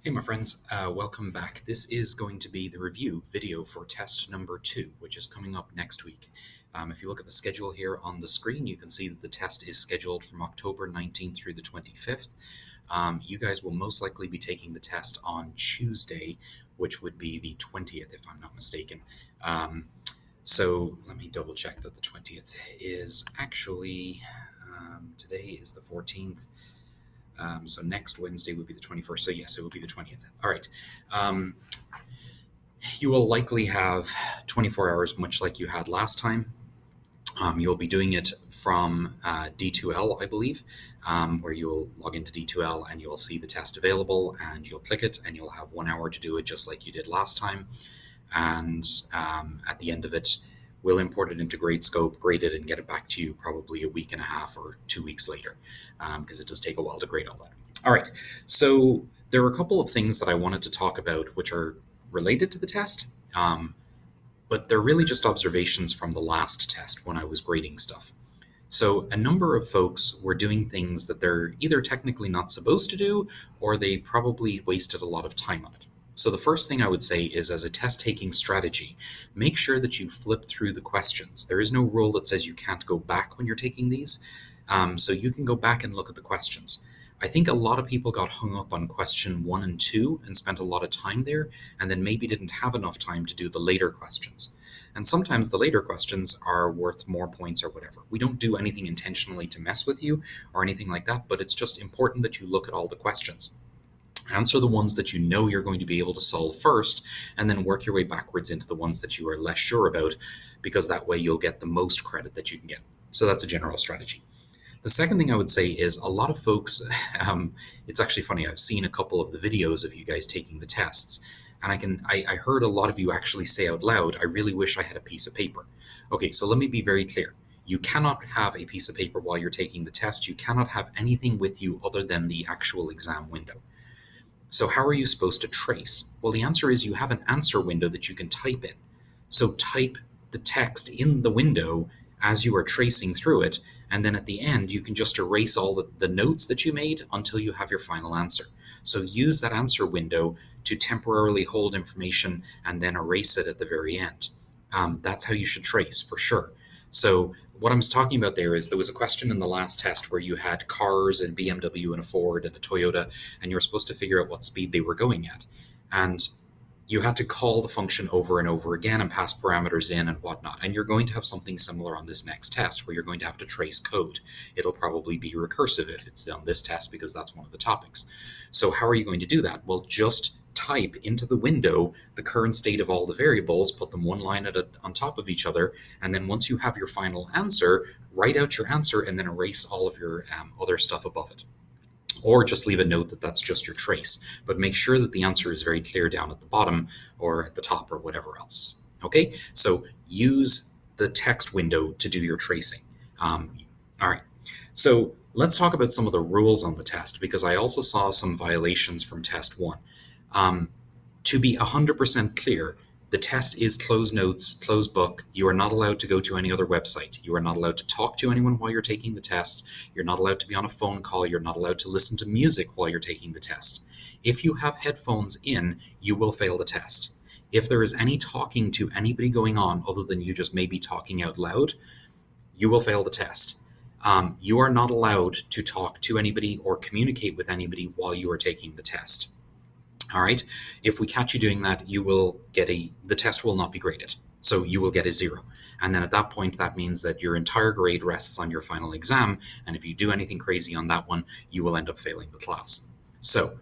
Hey my friends, welcome back. This is going to be the review video for test number 2, which is coming up next week. If you look at the schedule here on the screen, you can see that the test is scheduled from October 19th through the 25th. You guys will most likely be taking the test on Tuesday, which would be the 20th if I'm not mistaken. So let me double check that the 20th is actually, today is the 14th. So next Wednesday would be the 21st. So yes, it would be the 20th. All right. You will likely have 24 hours, much like you had last time. You'll be doing it from D2L, I believe, where you'll log into D2L and you'll see the test available and you'll click it and you'll have 1 hour to do it just like you did last time. And at the end of it, we'll import it into Gradescope, grade it, and get it back to you probably a week and a half or 2 weeks later, because it does take a while to grade all that. All right, so there are a couple of things that I wanted to talk about which are related to the test, but they're really just observations from the last test when I was grading stuff. So a number of folks were doing things that they're either technically not supposed to do, or they probably wasted a lot of time on it. So the first thing I would say is, as a test-taking strategy, make sure that you flip through the questions. There is no rule that says you can't go back when you're taking these, so you can go back and look at the questions. I think a lot of people got hung up on question 1 and 2 and spent a lot of time there, and then maybe didn't have enough time to do the later questions. And sometimes the later questions are worth more points or whatever. We don't do anything intentionally to mess with you or anything like that, but it's just important that you look at all the questions. Answer the ones that you know you're going to be able to solve first, and then work your way backwards into the ones that you are less sure about, because that way you'll get the most credit that you can get. So that's a general strategy. The second thing I would say is, a lot of folks, it's actually funny, I've seen a couple of the videos of you guys taking the tests, and I heard a lot of you actually say out loud, I really wish I had a piece of paper. Okay, so let me be very clear. You cannot have a piece of paper while you're taking the test. You cannot have anything with you other than the actual exam window. So how are you supposed to trace? Well, the answer is you have an answer window that you can type in. So type the text in the window as you are tracing through it, and then at the end you can just erase all the notes that you made until you have your final answer. So use that answer window to temporarily hold information and then erase it at the very end. That's how you should trace, for sure. So what I'm talking about there is, there was a question in the last test where you had cars and BMW and a Ford and a Toyota, and you were supposed to figure out what speed they were going at. And you had to call the function over and over again and pass parameters in and whatnot. And you're going to have something similar on this next test where you're going to have to trace code. It'll probably be recursive if it's on this test, because that's one of the topics. So how are you going to do that? Well, just type into the window the current state of all the variables, put them one line on top of each other, and then once you have your final answer, write out your answer and then erase all of your other stuff above it. Or just leave a note that that's just your trace, but make sure that the answer is very clear down at the bottom or at the top or whatever else. Okay, so use the text window to do your tracing. All right, so let's talk about some of the rules on the test, because I also saw some violations from test 1. To be 100% clear, the test is closed notes, closed book. You are not allowed to go to any other website. You are not allowed to talk to anyone while you're taking the test. You're not allowed to be on a phone call. You're not allowed to listen to music while you're taking the test. If you have headphones in, you will fail the test. If there is any talking to anybody going on other than you just maybe talking out loud, you will fail the test. You are not allowed to talk to anybody or communicate with anybody while you are taking the test. All right. If we catch you doing that, you will get the test will not be graded. So you will get a 0. And then at that point, that means that your entire grade rests on your final exam. And if you do anything crazy on that one, you will end up failing the class. So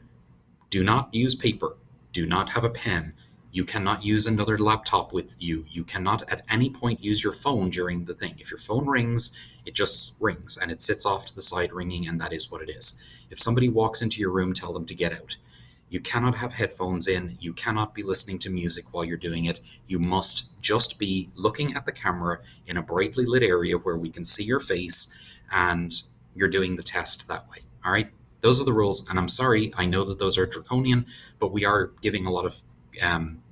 do not use paper. Do not have a pen. You cannot use another laptop with you. You cannot at any point use your phone during the thing. If your phone rings, it just rings and it sits off to the side ringing, and that is what it is. If somebody walks into your room, tell them to get out. You cannot have headphones in. You cannot be listening to music while you're doing it. You must just be looking at the camera in a brightly lit area where we can see your face, and you're doing the test that way. All right? Those are the rules, and I'm sorry, I know that those are draconian, but we are giving a lot of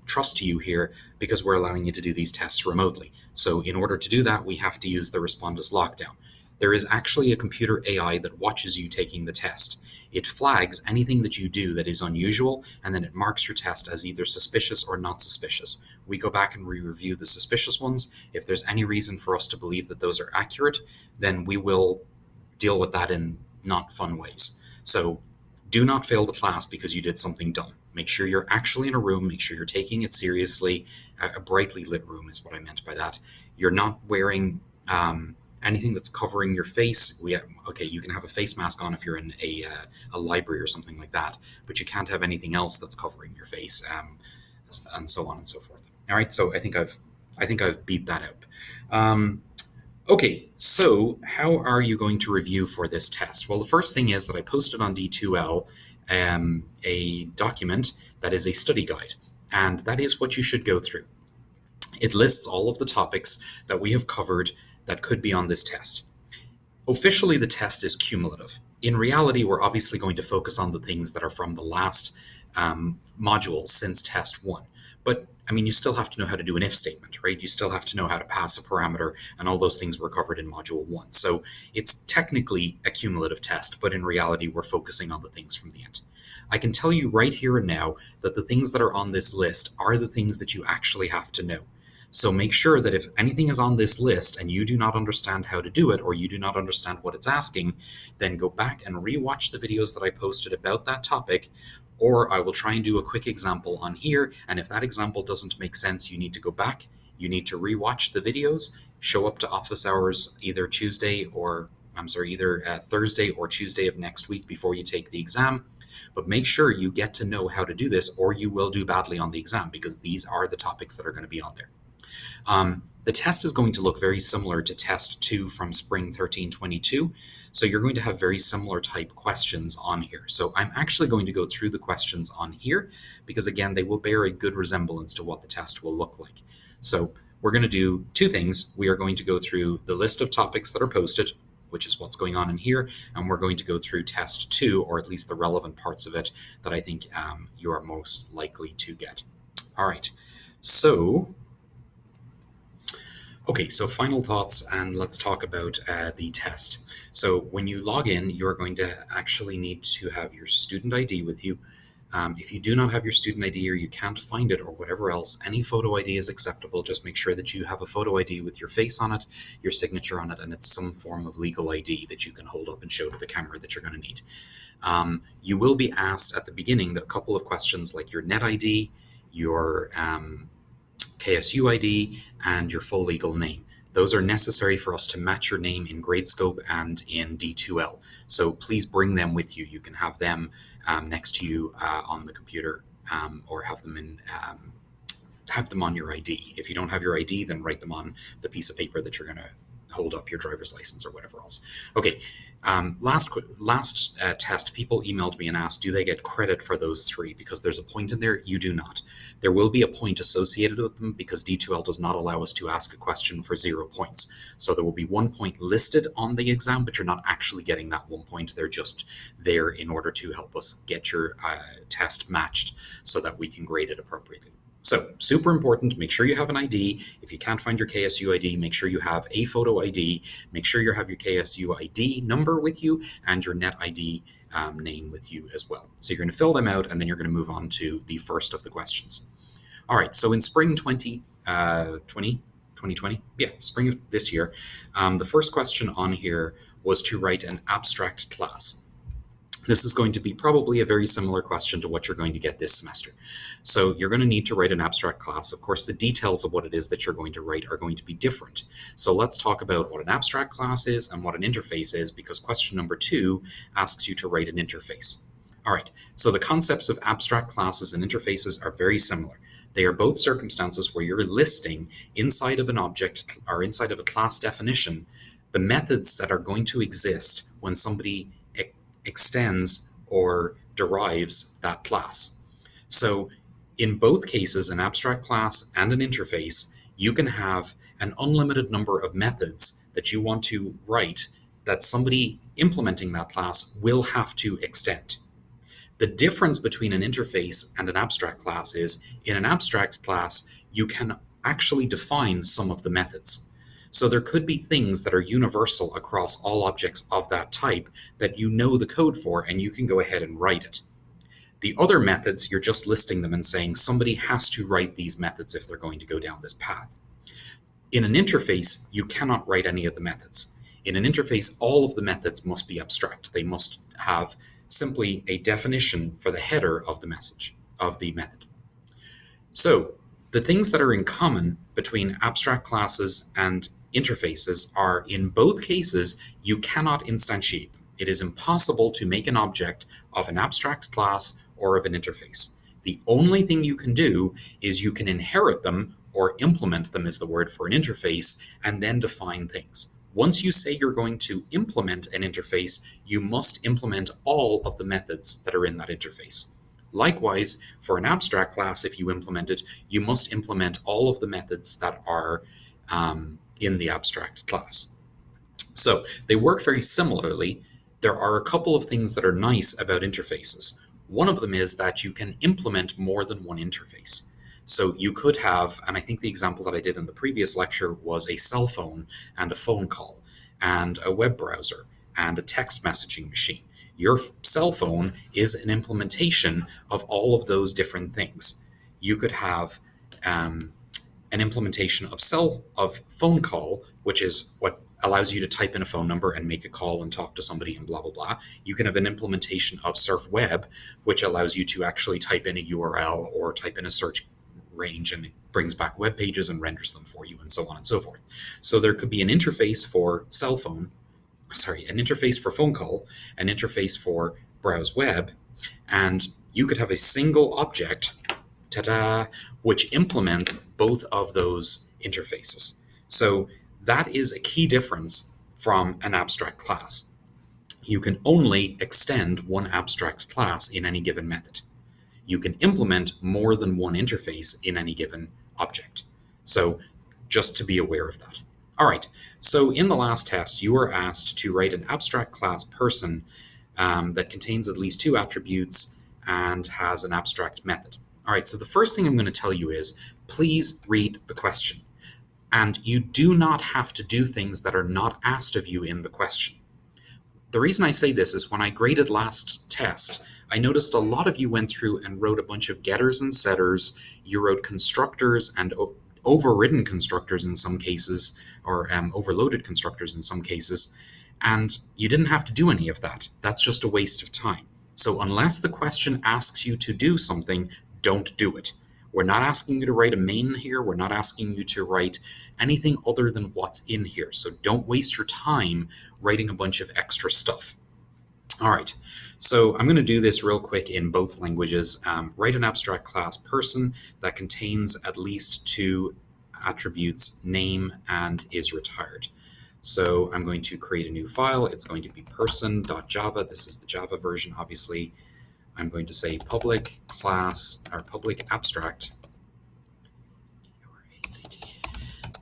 trust to you here because we're allowing you to do these tests remotely. So in order to do that, we have to use the Respondus lockdown. There is actually a computer AI that watches you taking the test. It flags anything that you do that is unusual, and then it marks your test as either suspicious or not suspicious. We go back and we review the suspicious ones. If there's any reason for us to believe that those are accurate, then we will deal with that in not fun ways. So do not fail the class because you did something dumb. Make sure you're actually in a room. Make sure you're taking it seriously. A brightly lit room is what I meant by that. You're not wearing anything that's covering your face. Okay, you can have a face mask on if you're in a library or something like that, but you can't have anything else that's covering your face, and so on and so forth. All right, so I think I've beat that out. Okay, so how are you going to review for this test? Well, the first thing is that I posted on D2L a document that is a study guide, and that is what you should go through. It lists all of the topics that we have covered that could be on this test. Officially, the test is cumulative. In reality, we're obviously going to focus on the things that are from the last module since test 1. But I mean, you still have to know how to do an if statement, right? You still have to know how to pass a parameter, and all those things were covered in module 1. So it's technically a cumulative test, but in reality, we're focusing on the things from the end. I can tell you right here and now that the things that are on this list are the things that you actually have to know. So make sure that if anything is on this list and you do not understand how to do it, or you do not understand what it's asking, then go back and rewatch the videos that I posted about that topic, or I will try and do a quick example on here. And if that example doesn't make sense, you need to go back, you need to rewatch the videos, show up to office hours either Thursday or Tuesday of next week before you take the exam. But make sure you get to know how to do this, or you will do badly on the exam, because these are the topics that are going to be on there. The test is going to look very similar to test 2 from spring 1322. So you're going to have very similar type questions on here. So I'm actually going to go through the questions on here because, again, they will bear a good resemblance to what the test will look like. So we're going to do two things. We are going to go through the list of topics that are posted, which is what's going on in here, and we're going to go through test 2, or at least the relevant parts of it that I think you are most likely to get. All right. Okay, so final thoughts, and let's talk about the test. So when you log in, you're going to actually need to have your student ID with you. If you do not have your student ID, or you can't find it, or whatever else, any photo ID is acceptable. Just make sure that you have a photo ID with your face on it, your signature on it, and it's some form of legal ID that you can hold up and show to the camera that you're going to need. You will be asked at the beginning a couple of questions like your net ID, your KSU ID, and your full legal name. Those are necessary for us to match your name in Gradescope and in D2L. So please bring them with you. You can have them next to you on the computer, or have them on your ID. If you don't have your ID, then write them on the piece of paper that you're going to hold up, your driver's license or whatever else. Okay. Last test, people emailed me and asked, do they get credit for those 3? Because there's a point in there. You do not. There will be a point associated with them because D2L does not allow us to ask a question for 0 points. So there will be 1 point listed on the exam, but you're not actually getting that 1 point. They're just there in order to help us get your test matched so that we can grade it appropriately. So super important, make sure you have an ID. If you can't find your KSU ID, make sure you have a photo ID. Make sure you have your KSU ID number with you and your net ID name with you as well. So you're going to fill them out, and then you're going to move on to the first of the questions. All right, so in spring 2020, spring of this year, the first question on here was to write an abstract class. This is going to be probably a very similar question to what you're going to get this semester. So you're going to need to write an abstract class. Of course, the details of what it is that you're going to write are going to be different. So let's talk about what an abstract class is and what an interface is, because question number 2 asks you to write an interface. All right, so the concepts of abstract classes and interfaces are very similar. They are both circumstances where you're listing inside of an object or inside of a class definition the methods that are going to exist when somebody extends or derives that class. So in both cases, an abstract class and an interface, you can have an unlimited number of methods that you want to write that somebody implementing that class will have to extend. The difference between an interface and an abstract class is, in an abstract class, you can actually define some of the methods. So there could be things that are universal across all objects of that type that you know the code for, and you can go ahead and write it. The other methods, you're just listing them and saying somebody has to write these methods if they're going to go down this path. In an interface, you cannot write any of the methods. In an interface, all of the methods must be abstract. They must have simply a definition for the header of the message, of the method. So the things that are in common between abstract classes and interfaces are, in both cases, you cannot instantiate them. It is impossible to make an object of an abstract class or of an interface. The only thing you can do is you can inherit them, or implement them is the word for an interface, and then define things. Once you say you're going to implement an interface, you must implement all of the methods that are in that interface. Likewise, for an abstract class, if you implement it, you must implement all of the methods that are in the abstract class. So they work very similarly. There are a couple of things that are nice about interfaces. One of them is that you can implement more than one interface. So you could have, and I think the example that I did in the previous lecture was a cell phone and a phone call and a web browser and a text messaging machine. Your cell phone is an implementation of all of those different things. You could have an implementation of phone call, which is what allows you to type in a phone number and make a call and talk to somebody and blah, blah, blah. You can have an implementation of Surf Web, which allows you to actually type in a URL or type in a search range, and it brings back web pages and renders them for you, and so on and so forth. So there could be an interface for an interface for phone call, an interface for browse web, and you could have a single object, which implements both of those interfaces. So that is a key difference from an abstract class. You can only extend one abstract class in any given method. You can implement more than one interface in any given object. So just to be aware of that. All right, so in the last test, you were asked to write an abstract class person that contains at least 2 attributes and has an abstract method. All right, so the first thing I'm going to tell you is, please read the question. And you do not have to do things that are not asked of you in the question. The reason I say this is when I graded last test, I noticed a lot of you went through and wrote a bunch of getters and setters. You wrote constructors and overridden constructors in some cases, or overloaded constructors in some cases, and you didn't have to do any of that. That's just a waste of time. So unless the question asks you to do something, don't do it. We're not asking you to write a main here. We're not asking you to write anything other than what's in here. So don't waste your time writing a bunch of extra stuff. All right, so I'm going to do this real quick in both languages. Write an abstract class person that contains at least 2 attributes, name and is retired. So I'm going to create a new file. It's going to be person.java. This is the Java version, obviously. I'm going to say public class, or public abstract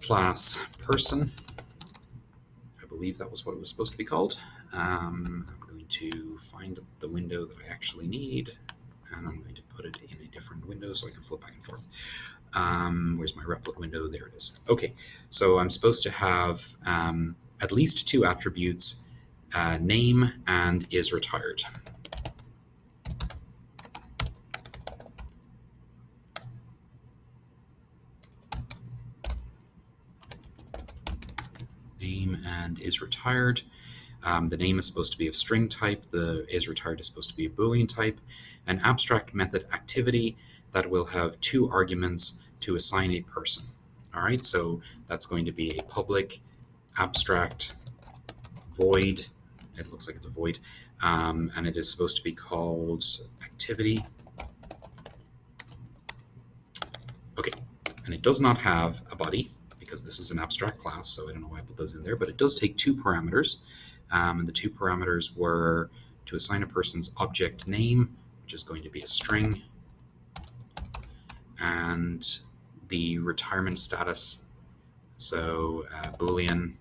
class person. I believe that was what it was supposed to be called. I'm going to find the window that I actually need, and I'm going to put it in a different window so I can flip back and forth. Where's my replit window? There it is. Okay, so I'm supposed to have at least 2 attributes, name and is retired. Name and is retired. The name is supposed to be of string type. The is retired is supposed to be a Boolean type. An abstract method activity that will have 2 arguments to assign a person. All right, so that's going to be a public abstract void. It looks like it's a void, and it is supposed to be called activity. Okay, and it does not have a body, because this is an abstract class, so I don't know why I put those in there, but it does take 2 parameters, and the 2 parameters were to assign a person's object name, which is going to be a string, and the retirement status, so Boolean,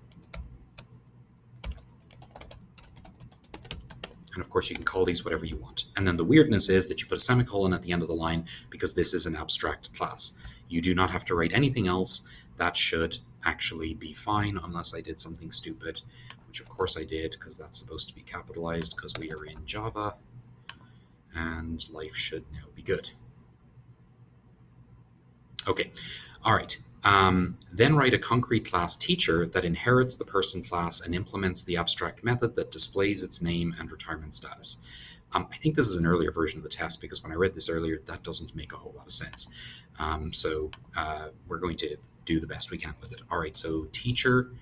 and of course you can call these whatever you want. And then the weirdness is that you put a semicolon at the end of the line because this is an abstract class. You do not have to write anything else. That should actually be fine unless I did something stupid, which of course I did, because that's supposed to be capitalized because we are in Java, and life should now be good. Okay, all right. Then write a concrete class teacher that inherits the person class and implements the abstract method that displays its name and retirement status. I think this is an earlier version of the test, because when I read this earlier, that doesn't make a whole lot of sense. So we're going to do the best we can with it. All right, so teacher.java.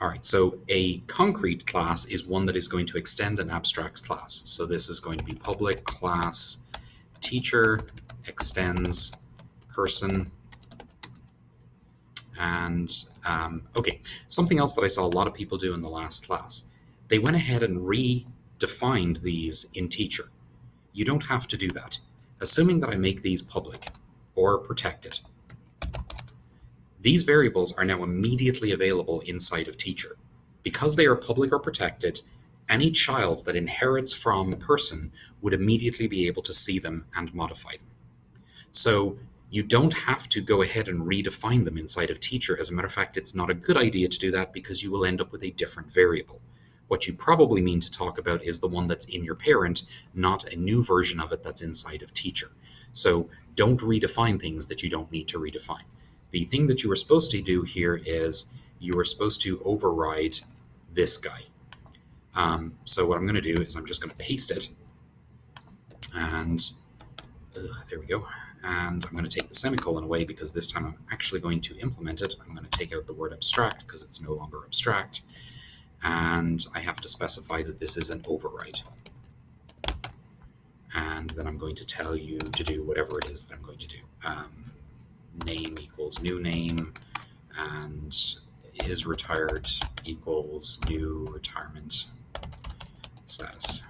All right, so a concrete class is one that is going to extend an abstract class. So this is going to be public class teacher extends person. And okay, something else that I saw a lot of people do in the last class, they went ahead and redefined these in teacher. You don't have to do that. Assuming that I make these public or protected, these variables are now immediately available inside of teacher. Because they are public or protected, any child that inherits from a person would immediately be able to see them and modify them. So you don't have to go ahead and redefine them inside of teacher. As a matter of fact, it's not a good idea to do that, because you will end up with a different variable. What you probably mean to talk about is the one that's in your parent, not a new version of it that's inside of teacher. So don't redefine things that you don't need to redefine. The thing that you were supposed to do here is you were supposed to override this guy. So what I'm going to do is I'm just going to paste it, and there we go. And I'm going to take the semicolon away, because this time I'm actually going to implement it. I'm going to take out the word abstract because it's no longer abstract. And I have to specify that this is an override. And then I'm going to tell you to do whatever it is that I'm going to do. Name equals new name, and is retired equals new retirement status.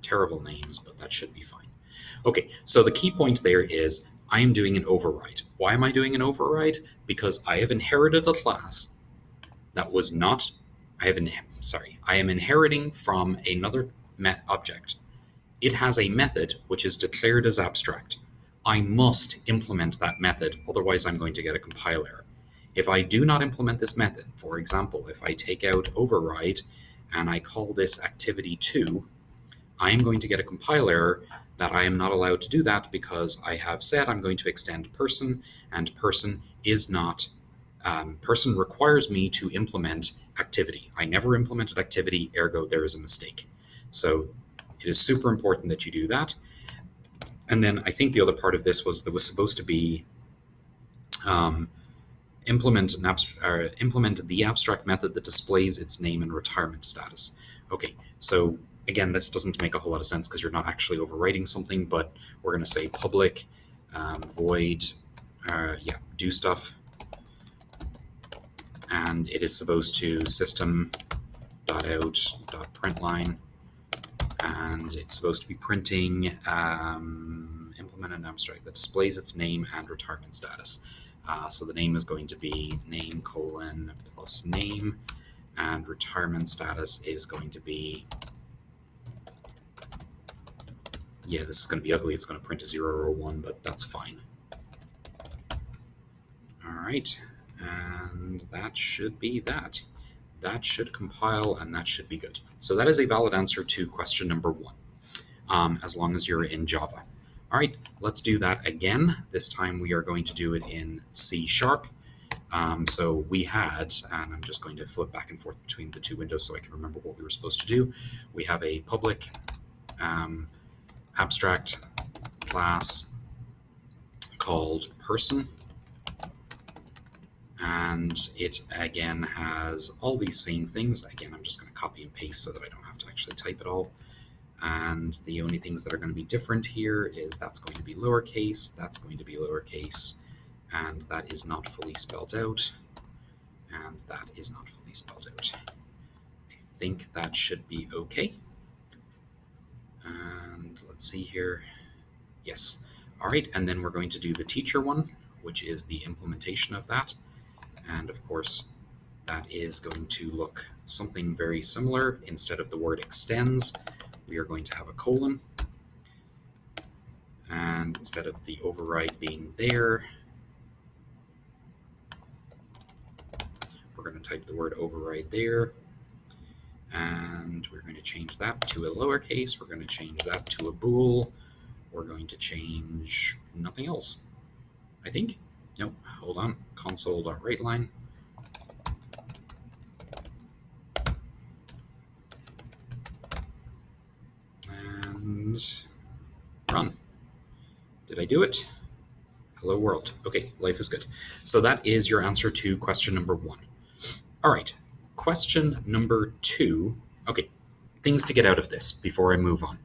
Terrible names, but that should be fine. Okay, so the key point there is I am doing an override. Why am I doing an override? Because I have inherited a class that was not, I am inheriting from another object. It has a method which is declared as abstract. I must implement that method, otherwise I'm going to get a compile error. If I do not implement this method, for example, if I take out override and I call this activity2, I am going to get a compile error that I am not allowed to do that, because I have said I'm going to extend person, and person is not, person requires me to implement activity. I never implemented activity, ergo there is a mistake. So it is super important that you do that. And then I think the other part of this was there was supposed to be implement the abstract method that displays its name and retirement status. Okay, so again, this doesn't make a whole lot of sense because you're not actually overwriting something, but we're going to say public void do stuff, and it is supposed to system.out.println, and it's supposed to be printing implement an abstract that displays its name and retirement status. So the name is going to be name : plus name, and retirement status is going to be, yeah, this is going to be ugly. It's going to print a 0 or a 1, but that's fine. All right, and that should be that. That should compile, and that should be good. So that is a valid answer to question number 1, as long as you're in Java. All right, let's do that again. This time we are going to do it in C#. So we had, and I'm just going to flip back and forth between the two windows so I can remember what we were supposed to do. We have a public abstract class called person, and it again has all these same things. Again, I'm just going to copy and paste so that I don't have to actually type it all. And the only things that are going to be different here is that's going to be lowercase, that's going to be lowercase, and that is not fully spelled out, and that is not fully spelled out. I think that should be okay. And let's see here. Yes. All right, and then we're going to do the teacher one, which is the implementation of that. And of course, that is going to look something very similar. Instead of the word extends, we are going to have a colon. And instead of the override being there, we're going to type the word override there. And we're going to change that to a lowercase. We're going to change that to a bool. We're going to change nothing else, I think. Nope, hold on. Console.writeline. And run. Did I do it? Hello world. Okay, life is good. So that is your answer to question number 1. All right, question number 2. Okay, things to get out of this before I move on.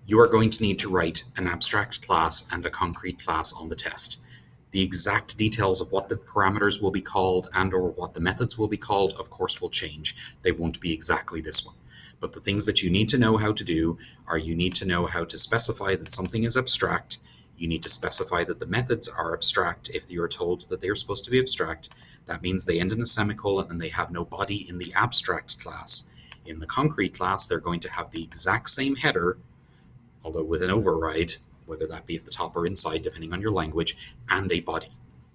You are going to need to write an abstract class and a concrete class on the test. The exact details of what the parameters will be called and or what the methods will be called, of course, will change. They won't be exactly this one. But the things that you need to know how to do are you need to know how to specify that something is abstract. You need to specify that the methods are abstract if you're told that they are supposed to be abstract. That means they end in a semicolon and they have no body in the abstract class. In the concrete class, they're going to have the exact same header, although with an override, whether that be at the top or inside, depending on your language, and a body.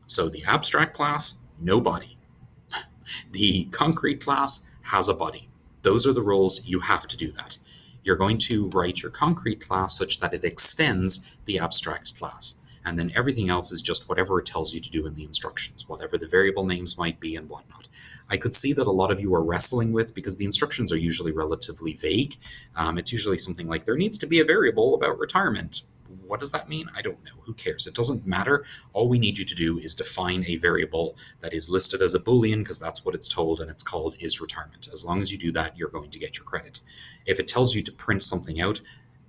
So the abstract class, no body. The concrete class has a body. Those are the rules. You have to do that. You're going to write your concrete class such that it extends the abstract class. And then everything else is just whatever it tells you to do in the instructions, whatever the variable names might be and whatnot. I could see that a lot of you are wrestling with, because the instructions are usually relatively vague. It's usually something like, there needs to be a variable about retirement. What does that mean? I don't know. Who cares? It doesn't matter. All we need you to do is define a variable that is listed as a Boolean, because that's what it's told, and it's called isRetirement. As long as you do that, you're going to get your credit. If it tells you to print something out,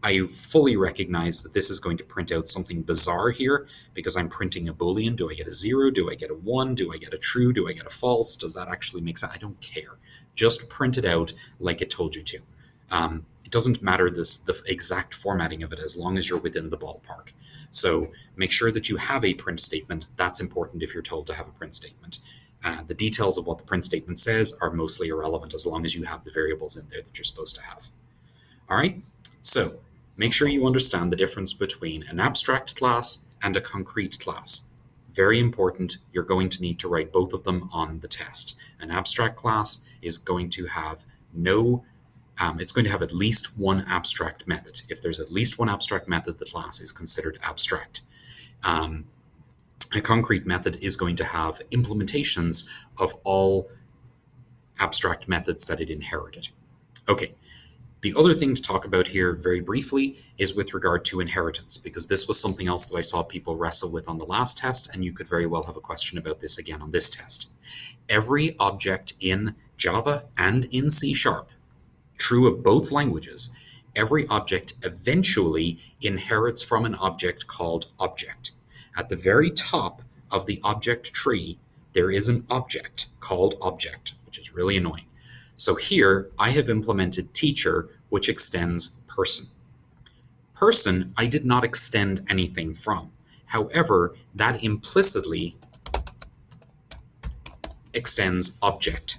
I fully recognize that this is going to print out something bizarre here, because I'm printing a Boolean. Do I get a 0? Do I get a 1? Do I get a true? Do I get a false? Does that actually make sense? I don't care. Just print it out like it told you to. It doesn't matter the exact formatting of it, as long as you're within the ballpark. So make sure that you have a print statement. That's important if you're told to have a print statement. The details of what the print statement says are mostly irrelevant, as long as you have the variables in there that you're supposed to have. All right? So make sure you understand the difference between an abstract class and a concrete class. Very important. You're going to need to write both of them on the test. An abstract class is going to have it's going to have at least one abstract method. If there's at least one abstract method, the class is considered abstract. A concrete method is going to have implementations of all abstract methods that it inherited. Okay. The other thing to talk about here very briefly is with regard to inheritance, because this was something else that I saw people wrestle with on the last test, and you could very well have a question about this again on this test. Every object in Java and in C#, true of both languages, every object eventually inherits from an object called object. At the very top of the object tree, there is an object called object, which is really annoying. So here, I have implemented teacher, which extends person. Person, I did not extend anything from. However, that implicitly extends object.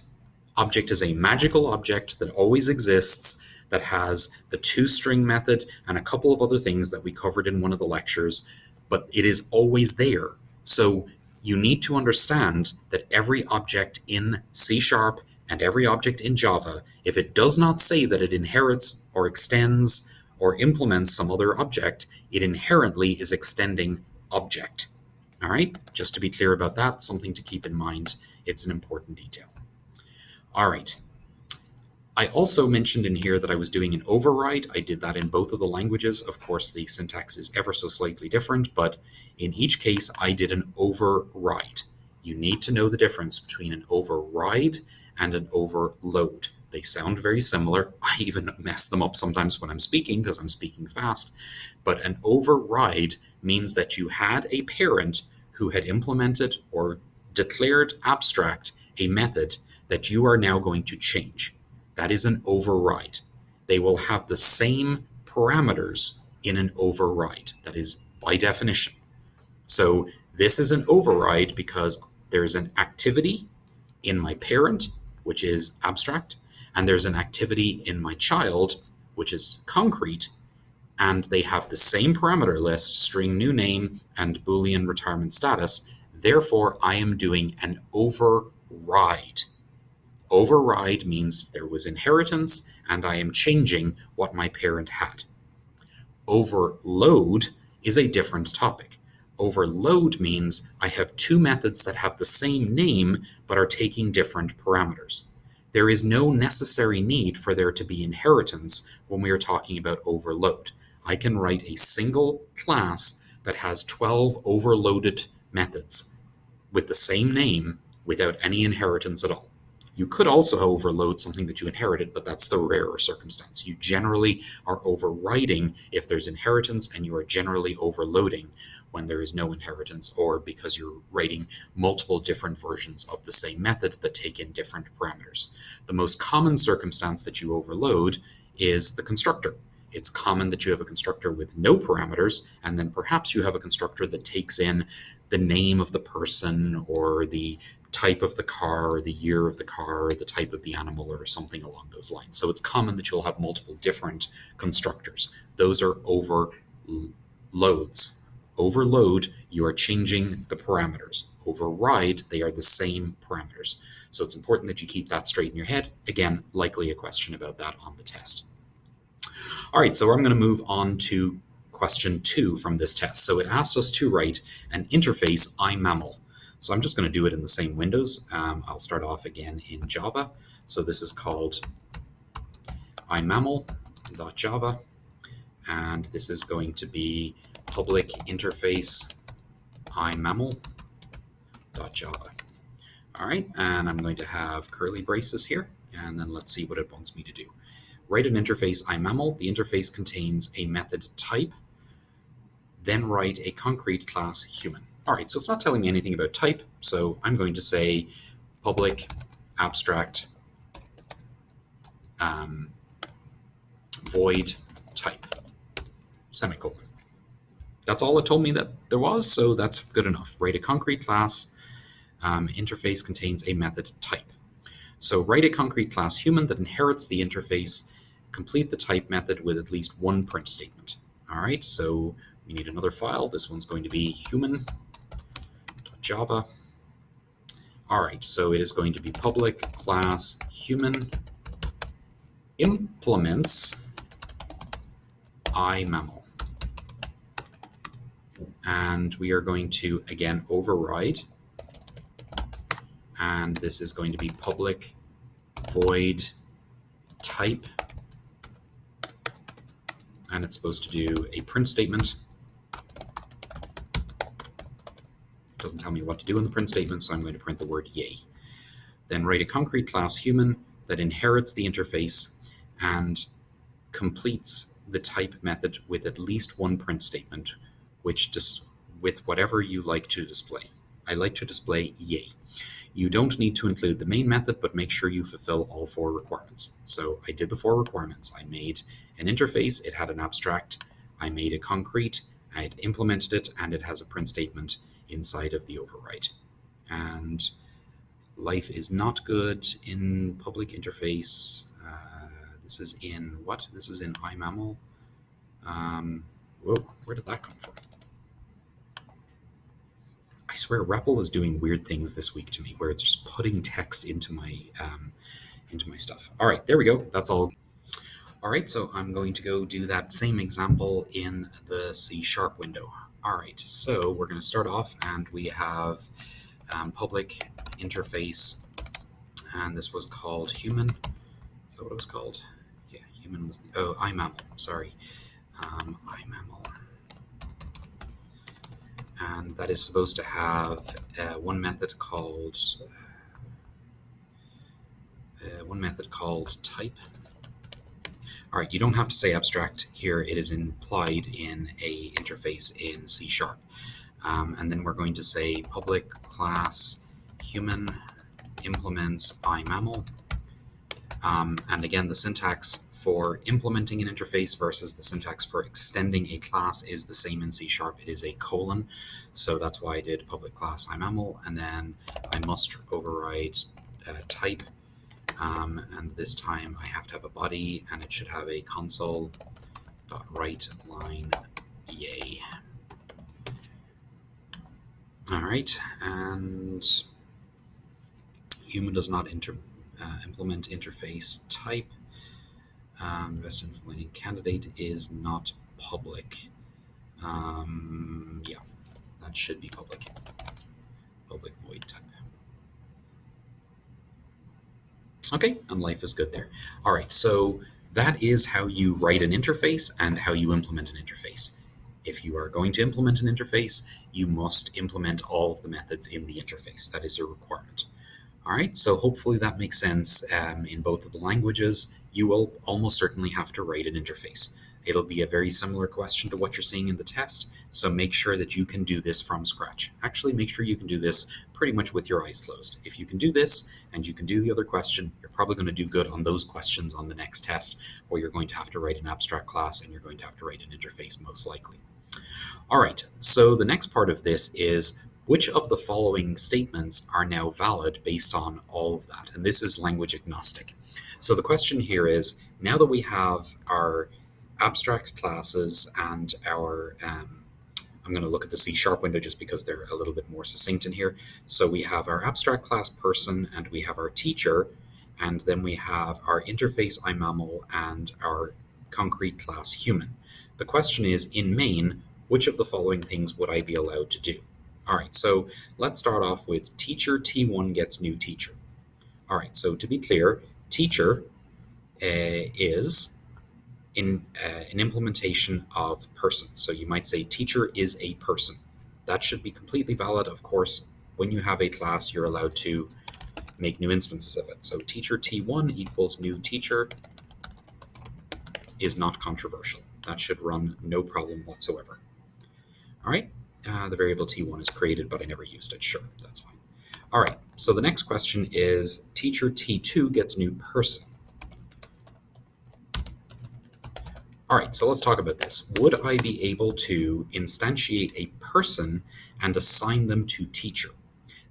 Object is a magical object that always exists, that has the toString method and a couple of other things that we covered in one of the lectures, but it is always there. So you need to understand that every object in C# and every object in Java, if it does not say that it inherits or extends or implements some other object, it inherently is extending object. All right, just to be clear about that, something to keep in mind. It's an important detail. All right. I also mentioned in here that I was doing an override. I did that in both of the languages. Of course, the syntax is ever so slightly different, but in each case, I did an override. You need to know the difference between an override and an overload. They sound very similar. I even mess them up sometimes when I'm speaking because I'm speaking fast. But an override means that you had a parent who had implemented or declared abstract a method that you are now going to change. That is an override. They will have the same parameters in an override. That is by definition. So this is an override because there's an activity in my parent, which is abstract, and there's an activity in my child, which is concrete, and they have the same parameter list, string new name and Boolean retirement status. Therefore, I am doing an override. Override means there was inheritance and I am changing what my parent had. Overload is a different topic. Overload means I have two methods that have the same name but are taking different parameters. There is no necessary need for there to be inheritance when we are talking about overload. I can write a single class that has 12 overloaded methods with the same name without any inheritance at all. You could also overload something that you inherited, but that's the rarer circumstance. You generally are overriding if there's inheritance, and you are generally overloading when there is no inheritance, or because you're writing multiple different versions of the same method that take in different parameters. The most common circumstance that you overload is the constructor. It's common that you have a constructor with no parameters, and then perhaps you have a constructor that takes in the name of the person, or the type of the car, or the year of the car, or the type of the animal, or something along those lines. So it's common that you'll have multiple different constructors. Those are overloads. Overload, you are changing the parameters. Override, they are the same parameters. So it's important that you keep that straight in your head. Again, likely a question about that on the test. All right, so I'm going to move on to question 2 from this test. So it asked us to write an interface iMammal. So I'm just going to do it in the same windows. I'll start off again in Java. So this is called iMammal.java, and this is going to be public interface iMammal.java. All right, and I'm going to have curly braces here, and then let's see what it wants me to do. Write an interface iMammal. The interface contains a method type. Then write a concrete class human. All right, so it's not telling me anything about type, so I'm going to say public abstract void type, semicolon. That's all it told me that there was, so that's good enough. Write a concrete class, interface contains a method type. So write a concrete class human that inherits the interface, complete the type method with at least one print statement. All right, so we need another file. This one's going to be human.java. All right, so it is going to be public class human implements iMammal. And we are going to, again, override. And this is going to be public void type. And it's supposed to do a print statement. It doesn't tell me what to do in the print statement, so I'm going to print the word yay. Then write a concrete class human that inherits the interface and completes the type method with at least one print statement, with whatever you like to display. I like to display yay. You don't need to include the main method, but make sure you fulfill all 4 requirements. So I did the 4 requirements. I made an interface, it had an abstract, I made a concrete, I had implemented it, and it has a print statement inside of the override. And life is not good in public interface. This is in what? This is in iMammal. Whoa, where did that come from? I swear REPL is doing weird things this week to me, where it's just putting text into my stuff. All right, there we go. That's all. All right, so I'm going to go do that same example in the C# window. All right, so we're going to start off, and we have public interface, and this was called human. Is that what it was called? Yeah, human was the, oh, iMammal, sorry. iMammal. And that is supposed to have one method called type. All right, you don't have to say abstract here. It is implied in a interface in C#. And then we're going to say public class human implements iMammal. And again, the syntax for implementing an interface versus the syntax for extending a class is the same in C#. It is a colon, so that's why I did public class iMammal, and then I must override type, and this time I have to have a body, and it should have a console.log write line yay. All right, and human does not implement interface type. Best implementing candidate is not public. Yeah, that should be public. Public void type. Okay, and life is good there. All right, so that is how you write an interface and how you implement an interface. If you are going to implement an interface, you must implement all of the methods in the interface. That is a requirement. All right, so hopefully that makes sense. In both of the languages, you will almost certainly have to write an interface. It'll be a very similar question to what you're seeing in the test, so make sure that you can do this from scratch. Actually, make sure you can do this pretty much with your eyes closed. If you can do this and you can do the other question, you're probably going to do good on those questions on the next test, where you're going to have to write an abstract class and you're going to have to write an interface most likely. All right, so the next part of this is which of the following statements are now valid based on all of that? And this is language agnostic. So the question here is, now that we have our abstract classes and our, I'm going to look at the C# window just because they're a little bit more succinct in here. So we have our abstract class person, and we have our teacher, and then we have our interface iMammal and our concrete class human. The question is, in main, which of the following things would I be allowed to do? All right, so let's start off with teacher T1 gets new teacher. All right, so to be clear, teacher is in an implementation of person. So you might say teacher is a person. That should be completely valid. Of course, when you have a class, you're allowed to make new instances of it. So teacher T1 equals new teacher is not controversial. That should run no problem whatsoever. All right. The variable T1 is created, but I never used it. Sure, that's fine. All right, so the next question is teacher T2 gets new person. All right, so let's talk about this. Would I be able to instantiate a person and assign them to teacher?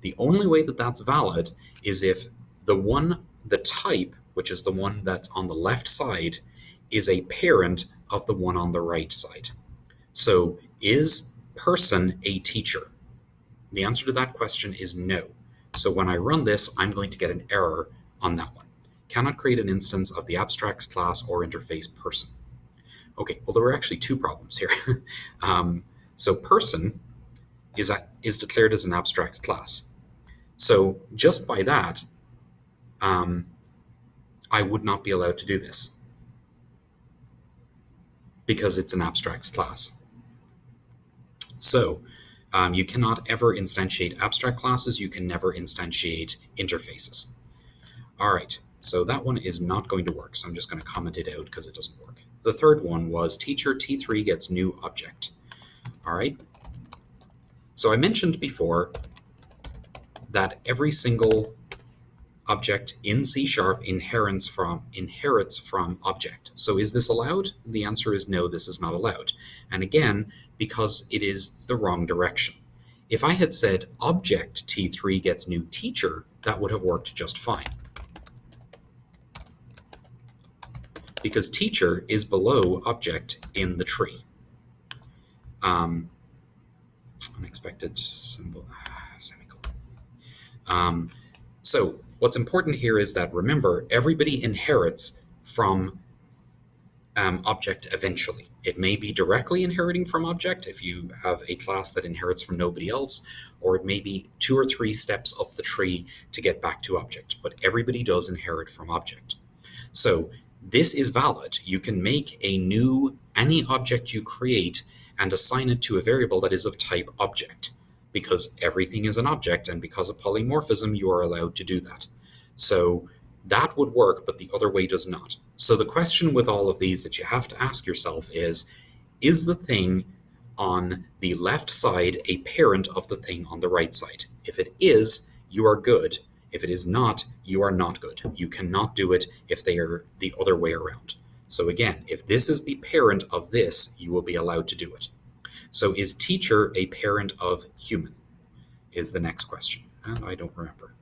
The only way that that's valid is if the type, which is the one that's on the left side, is a parent of the one on the right side. So is person a teacher? The answer to that question is no. So when I run this, I'm going to get an error on that one. Cannot create an instance of the abstract class or interface person. Okay, well, there were actually two problems here. So person is declared as an abstract class. So just by that, I would not be allowed to do this because it's an abstract class. So you cannot ever instantiate abstract classes. You can never instantiate interfaces. All right, so that one is not going to work. So I'm just going to comment it out because it doesn't work. The third one was teacher T3 gets new object. All right. So I mentioned before that every single object in C# inherits from object. So is this allowed? The answer is no, this is not allowed. And again, because it is the wrong direction. If I had said object T3 gets new teacher, that would have worked just fine. Because teacher is below object in the tree. Unexpected symbol, semicolon. So what's important here is that, remember, everybody inherits from object eventually. It may be directly inheriting from object if you have a class that inherits from nobody else, or it may be 2 or 3 steps up the tree to get back to object, but everybody does inherit from object. So this is valid. You can make any object you create and assign it to a variable that is of type object, because everything is an object, and because of polymorphism, you are allowed to do that. So that would work, but the other way does not. So the question with all of these that you have to ask yourself is the thing on the left side a parent of the thing on the right side? If it is, you are good. If it is not, you are not good. You cannot do it if they are the other way around. So again, if this is the parent of this, you will be allowed to do it. So is teacher a parent of human? Is the next question. And I don't remember.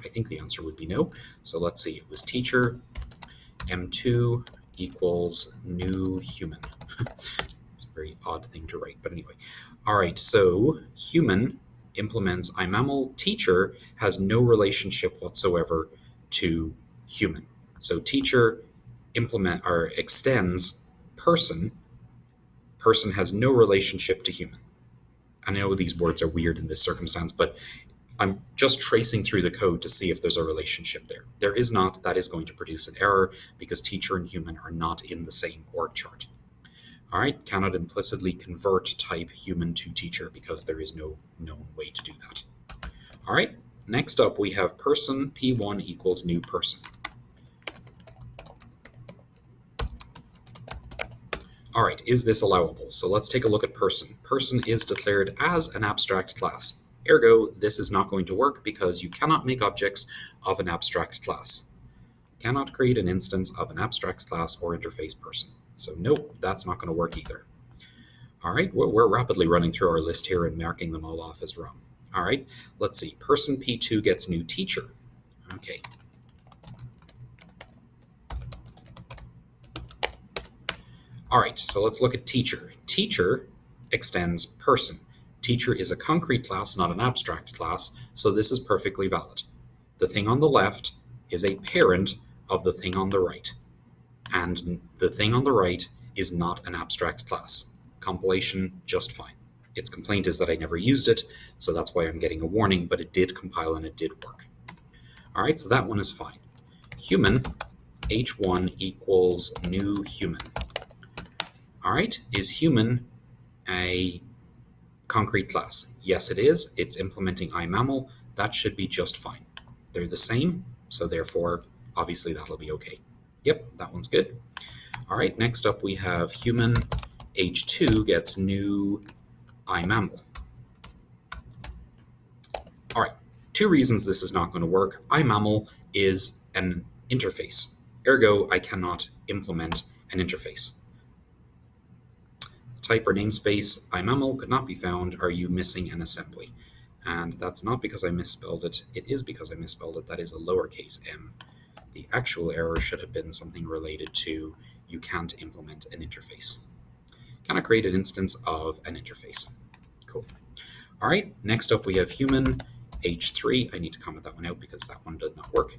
I think the answer would be no. So let's see. It was teacher M2 equals new human. It's a very odd thing to write, but anyway. All right, so human implements IMAML. Teacher has no relationship whatsoever to human. So teacher extends person. Person has no relationship to human. I know these words are weird in this circumstance, but I'm just tracing through the code to see if there's a relationship there. There is not. That is going to produce an error because teacher and human are not in the same org chart. All right, cannot implicitly convert type human to teacher because there is no known way to do that. All right, next up we have person p1 equals new person. All right, is this allowable? So let's take a look at person. Person is declared as an abstract class. Ergo, this is not going to work because you cannot make objects of an abstract class. Cannot create an instance of an abstract class or interface person. So nope, that's not going to work either. All right, we're rapidly running through our list here and marking them all off as wrong. All right, let's see. Person P2 gets new teacher. Okay. All right, so let's look at teacher. Teacher extends person. Teacher is a concrete class, not an abstract class, so this is perfectly valid. The thing on the left is a parent of the thing on the right, and the thing on the right is not an abstract class. Compilation, just fine. Its complaint is that I never used it, so that's why I'm getting a warning, but it did compile and it did work. All right, so that one is fine. Human, h1 equals new human. All right, is human a concrete class? Yes, it is. It's implementing IMAML. That should be just fine. They're the same, so therefore, obviously that'll be okay. Yep, that one's good. All right, next up we have human h2 gets new IMAML. All right, two reasons this is not going to work. IMAML is an interface. Ergo, I cannot implement an interface. Type or namespace IMAML could not be found. Are you missing an assembly? And that's not because I misspelled it. It is because I misspelled it. That is a lowercase m. The actual error should have been something related to you can't implement an interface. Cannot create an instance of an interface. Cool. All right, next up we have human h3. I need to comment that one out because that one did not work.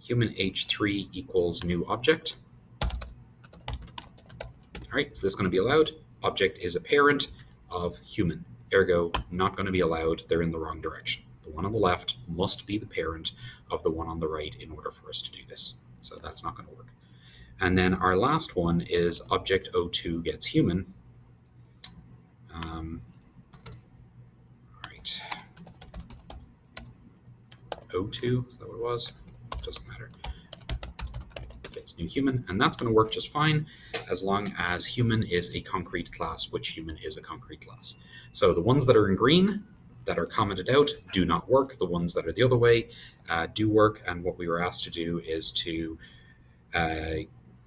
Human h3 equals new object. All right, is this going to be allowed? Object is a parent of human. Ergo, not going to be allowed. They're in the wrong direction. The one on the left must be the parent of the one on the right in order for us to do this. So that's not going to work. And then our last one is object O2 gets human. All right. O2, is that what it was? Doesn't matter. Gets new human, and that's going to work just fine as long as human is a concrete class, which human is a concrete class. So the ones that are in green that are commented out do not work. The ones that are the other way do work, and what we were asked to do is to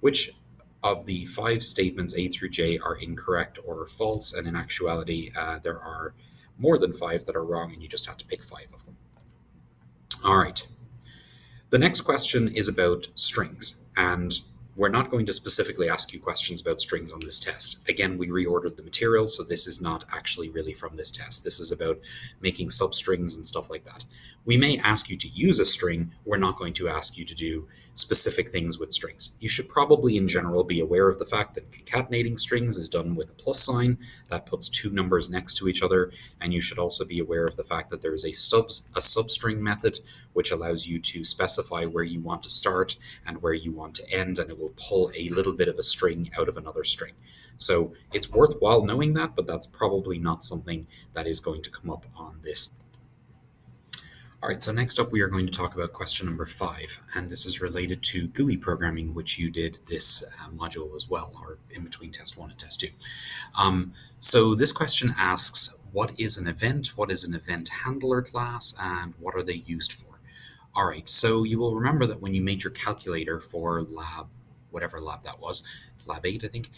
which of the 5 statements A through J are incorrect or false, and in actuality there are more than 5 that are wrong, and you just have to pick 5 of them. All right. The next question is about strings, and we're not going to specifically ask you questions about strings on this test. Again, we reordered the material, so this is not actually really from this test. This is about making substrings and stuff like that. We may ask you to use a string. We're not going to ask you to do specific things with strings. You should probably, in general, be aware of the fact that concatenating strings is done with a plus sign. That puts 2 numbers next to each other, and you should also be aware of the fact that there is a substring method, which allows you to specify where you want to start and where you want to end, and it will pull a little bit of a string out of another string. So it's worthwhile knowing that, but that's probably not something that is going to come up on this. All right, so next up we are going to talk about question number 5, and this is related to GUI programming, which you did this module as well, or in between test 1 and test 2. So this question asks, what is an event, what is an event handler class, and what are they used for? All right, so you will remember that when you made your calculator for lab, whatever lab that was, lab 8, I think,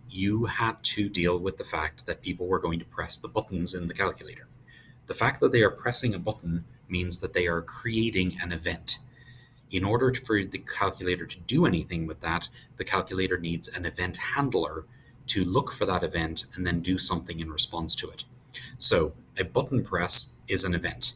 you had to deal with the fact that people were going to press the buttons in the calculator. The fact that they are pressing a button means that they are creating an event. In order for the calculator to do anything with that, the calculator needs an event handler to look for that event and then do something in response to it. So a button press is an event.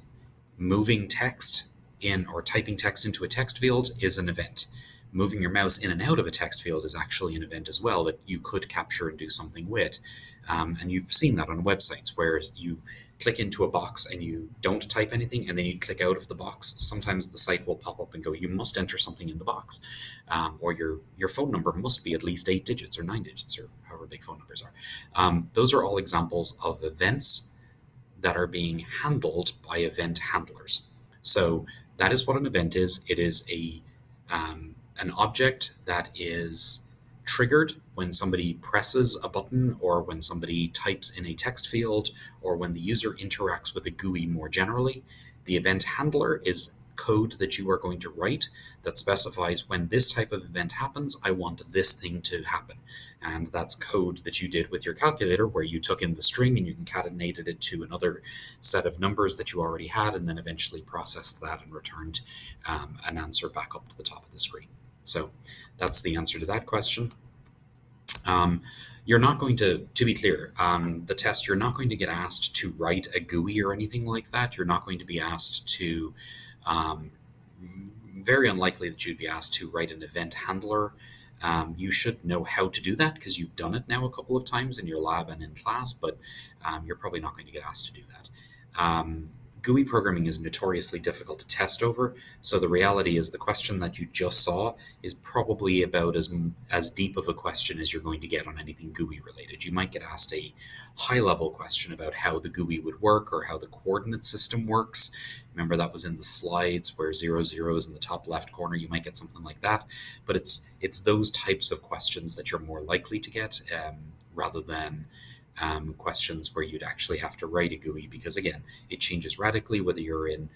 Moving text in or typing text into a text field is an event. Moving your mouse in and out of a text field is actually an event as well that you could capture and do something with. And you've seen that on websites where you click into a box and you don't type anything, and then you click out of the box. Sometimes the site will pop up and go, you must enter something in the box, or your phone number must be at least 8 digits or 9 digits, or however big phone numbers are. Those are all examples of events that are being handled by event handlers. So that is what an event is. It is an object that is triggered when somebody presses a button, or when somebody types in a text field, or when the user interacts with a GUI more generally. The event handler is code that you are going to write that specifies, when this type of event happens, I want this thing to happen. And that's code that you did with your calculator, where you took in the string and you concatenated it to another set of numbers that you already had, and then eventually processed that and returned an answer back up to the top of the screen. So that's the answer to that question. You're not going to be clear, the test, you're not going to get asked to write a GUI or anything like that. You're not going to be asked to, very unlikely that you'd be asked to write an event handler. You should know how to do that because you've done it now a couple of times in your lab and in class, but you're probably not going to get asked to do that. GUI programming is notoriously difficult to test over, so the reality is the question that you just saw is probably about as deep of a question as you're going to get on anything GUI related. You might get asked a high-level question about how the GUI would work or how the coordinate system works. Remember, that was in the slides where 0, 0 is in the top left corner. You might get something like that, but it's those types of questions that you're more likely to get, rather than questions where you'd actually have to write a GUI, because again, it changes radically whether you're in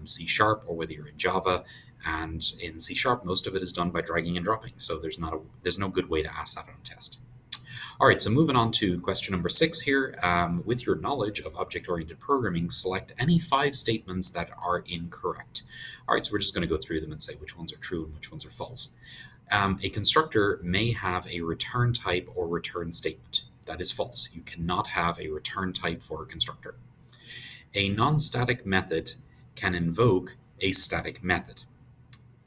C# or whether you're in Java. And in C#, most of it is done by dragging and dropping, so there's no good way to ask that on a test. All right, so moving on to question number 6 here. With your knowledge of object-oriented programming, select any 5 statements that are incorrect. All right, so we're just going to go through them and say which ones are true and which ones are false. A constructor may have a return type or return statement. That is false. You cannot have a return type for a constructor. A non-static method can invoke a static method.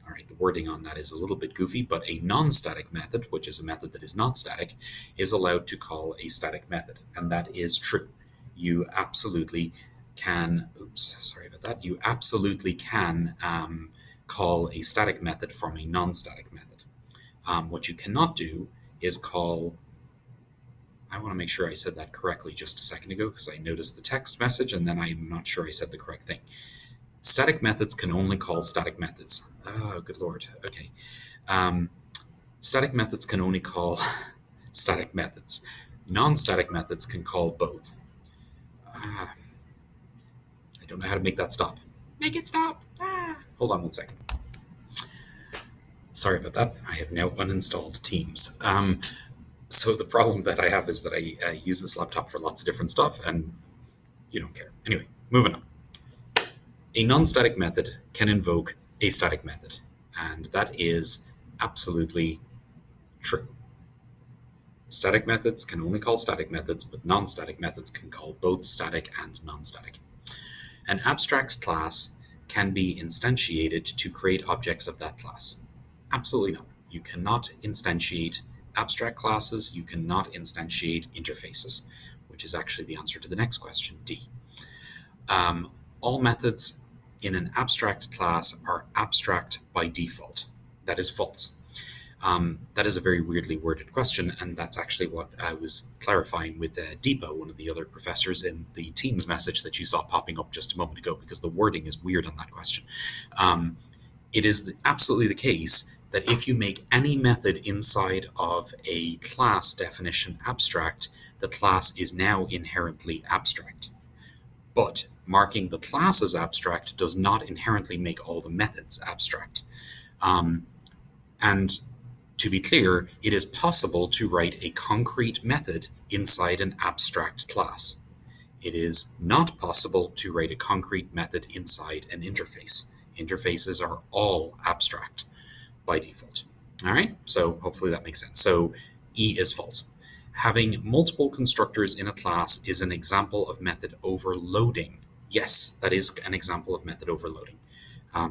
All right, the wording on that is a little bit goofy, but a non-static method, which is a method that is not static, is allowed to call a static method, and that is true. You absolutely can, you absolutely can call a static method from a non-static method. What you cannot do is call, I want to make sure I said that correctly just a second ago because I noticed the text message and then I'm not sure I said the correct thing. Static methods can only call static methods. Oh, good Lord. Okay. Static methods can only call static methods. Non-static methods can call both. I don't know how to make that stop. Make it stop. Hold on one second. Sorry about that. I have now uninstalled Teams. So the problem that I have is that I use this laptop for lots of different stuff, and you don't care. Anyway, moving on. A non-static method can invoke a static method, and that is absolutely true. Static methods can only call static methods, but non-static methods can call both static and non-static. An abstract class can be instantiated to create objects of that class. Absolutely not. You cannot instantiate abstract classes, you cannot instantiate interfaces, which is actually the answer to the next question, D. All methods in an abstract class are abstract by default. That is false. That is a very weirdly worded question, and that's actually what I was clarifying with Deepa, one of the other professors, in the Teams message that you saw popping up just a moment ago, because the wording is weird on that question. It is absolutely the case that if you make any method inside of a class definition abstract, the class is now inherently abstract. But marking the class as abstract does not inherently make all the methods abstract. And to be clear, it is possible to write a concrete method inside an abstract class. It is not possible to write a concrete method inside an interface. Interfaces are all abstract by default. All right, so hopefully that makes sense. So E is false. Having multiple constructors in a class is an example of method overloading. Yes, that is an example of method overloading.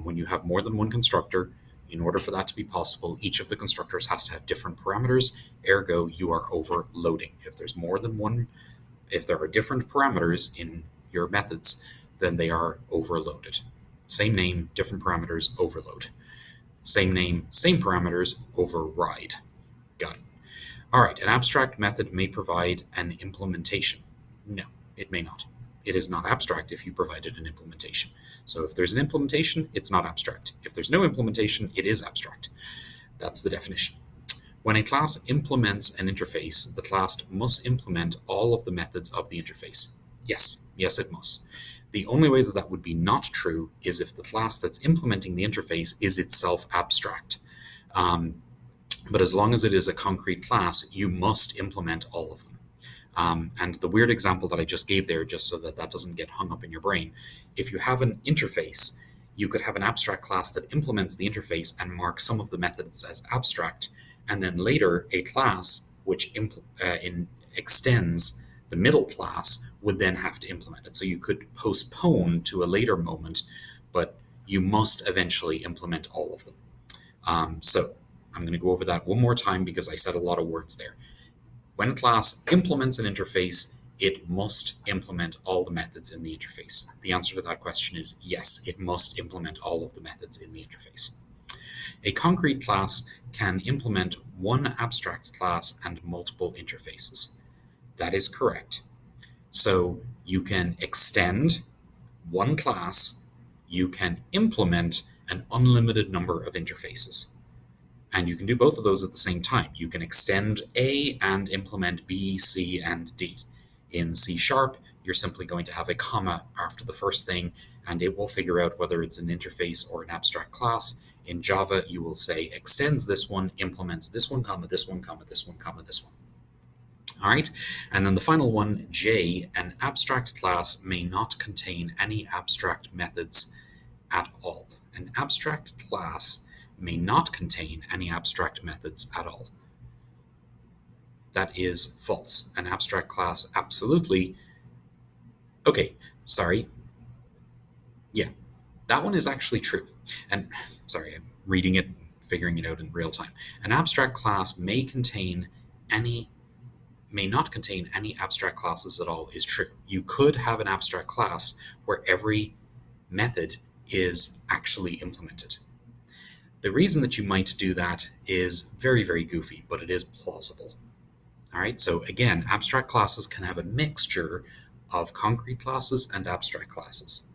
When you have more than one constructor, in order for that to be possible, each of the constructors has to have different parameters, ergo you are overloading. If there are different parameters in your methods, then they are overloaded. Same name, different parameters, overload. Same name, same parameters, override. Got it. All right, an abstract method may provide an implementation. No, it may not. It is not abstract if you provided an implementation. So if there's an implementation, it's not abstract. If there's no implementation, it is abstract. That's the definition. When a class implements an interface, the class must implement all of the methods of the interface. Yes, it must. The only way that that would be not true is if the class that's implementing the interface is itself abstract. But as long as it is a concrete class, you must implement all of them. And the weird example that I just gave there, just so that that doesn't get hung up in your brain, if you have an interface, you could have an abstract class that implements the interface and marks some of the methods as abstract, and then later a class which extends the middle class would then have to implement it. So you could postpone to a later moment, but you must eventually implement all of them. So I'm going to go over that one more time because I said a lot of words there. When a class implements an interface, it must implement all the methods in the interface. The answer to that question is yes, it must implement all of the methods in the interface. A concrete class can implement one abstract class and multiple interfaces. That is correct. So you can extend one class, you can implement an unlimited number of interfaces. And you can do both of those at the same time. You can extend A and implement B, C, and D. In C#, you're simply going to have a comma after the first thing, and it will figure out whether it's an interface or an abstract class. In Java, you will say extends this one, implements this one, comma, this one, comma, this one, comma, this one. All right, and then the final one, J, an abstract class may not contain any abstract methods at all. An abstract class may not contain any abstract methods at all. That is false. An abstract class absolutely... Okay, sorry. Yeah, that one is actually true. And sorry, I'm reading it, figuring it out in real time. An abstract class may not contain any abstract classes at all is true. You could have an abstract class where every method is actually implemented. The reason that you might do that is very, very goofy, but it is plausible. All right, so again, abstract classes can have a mixture of concrete classes and abstract classes.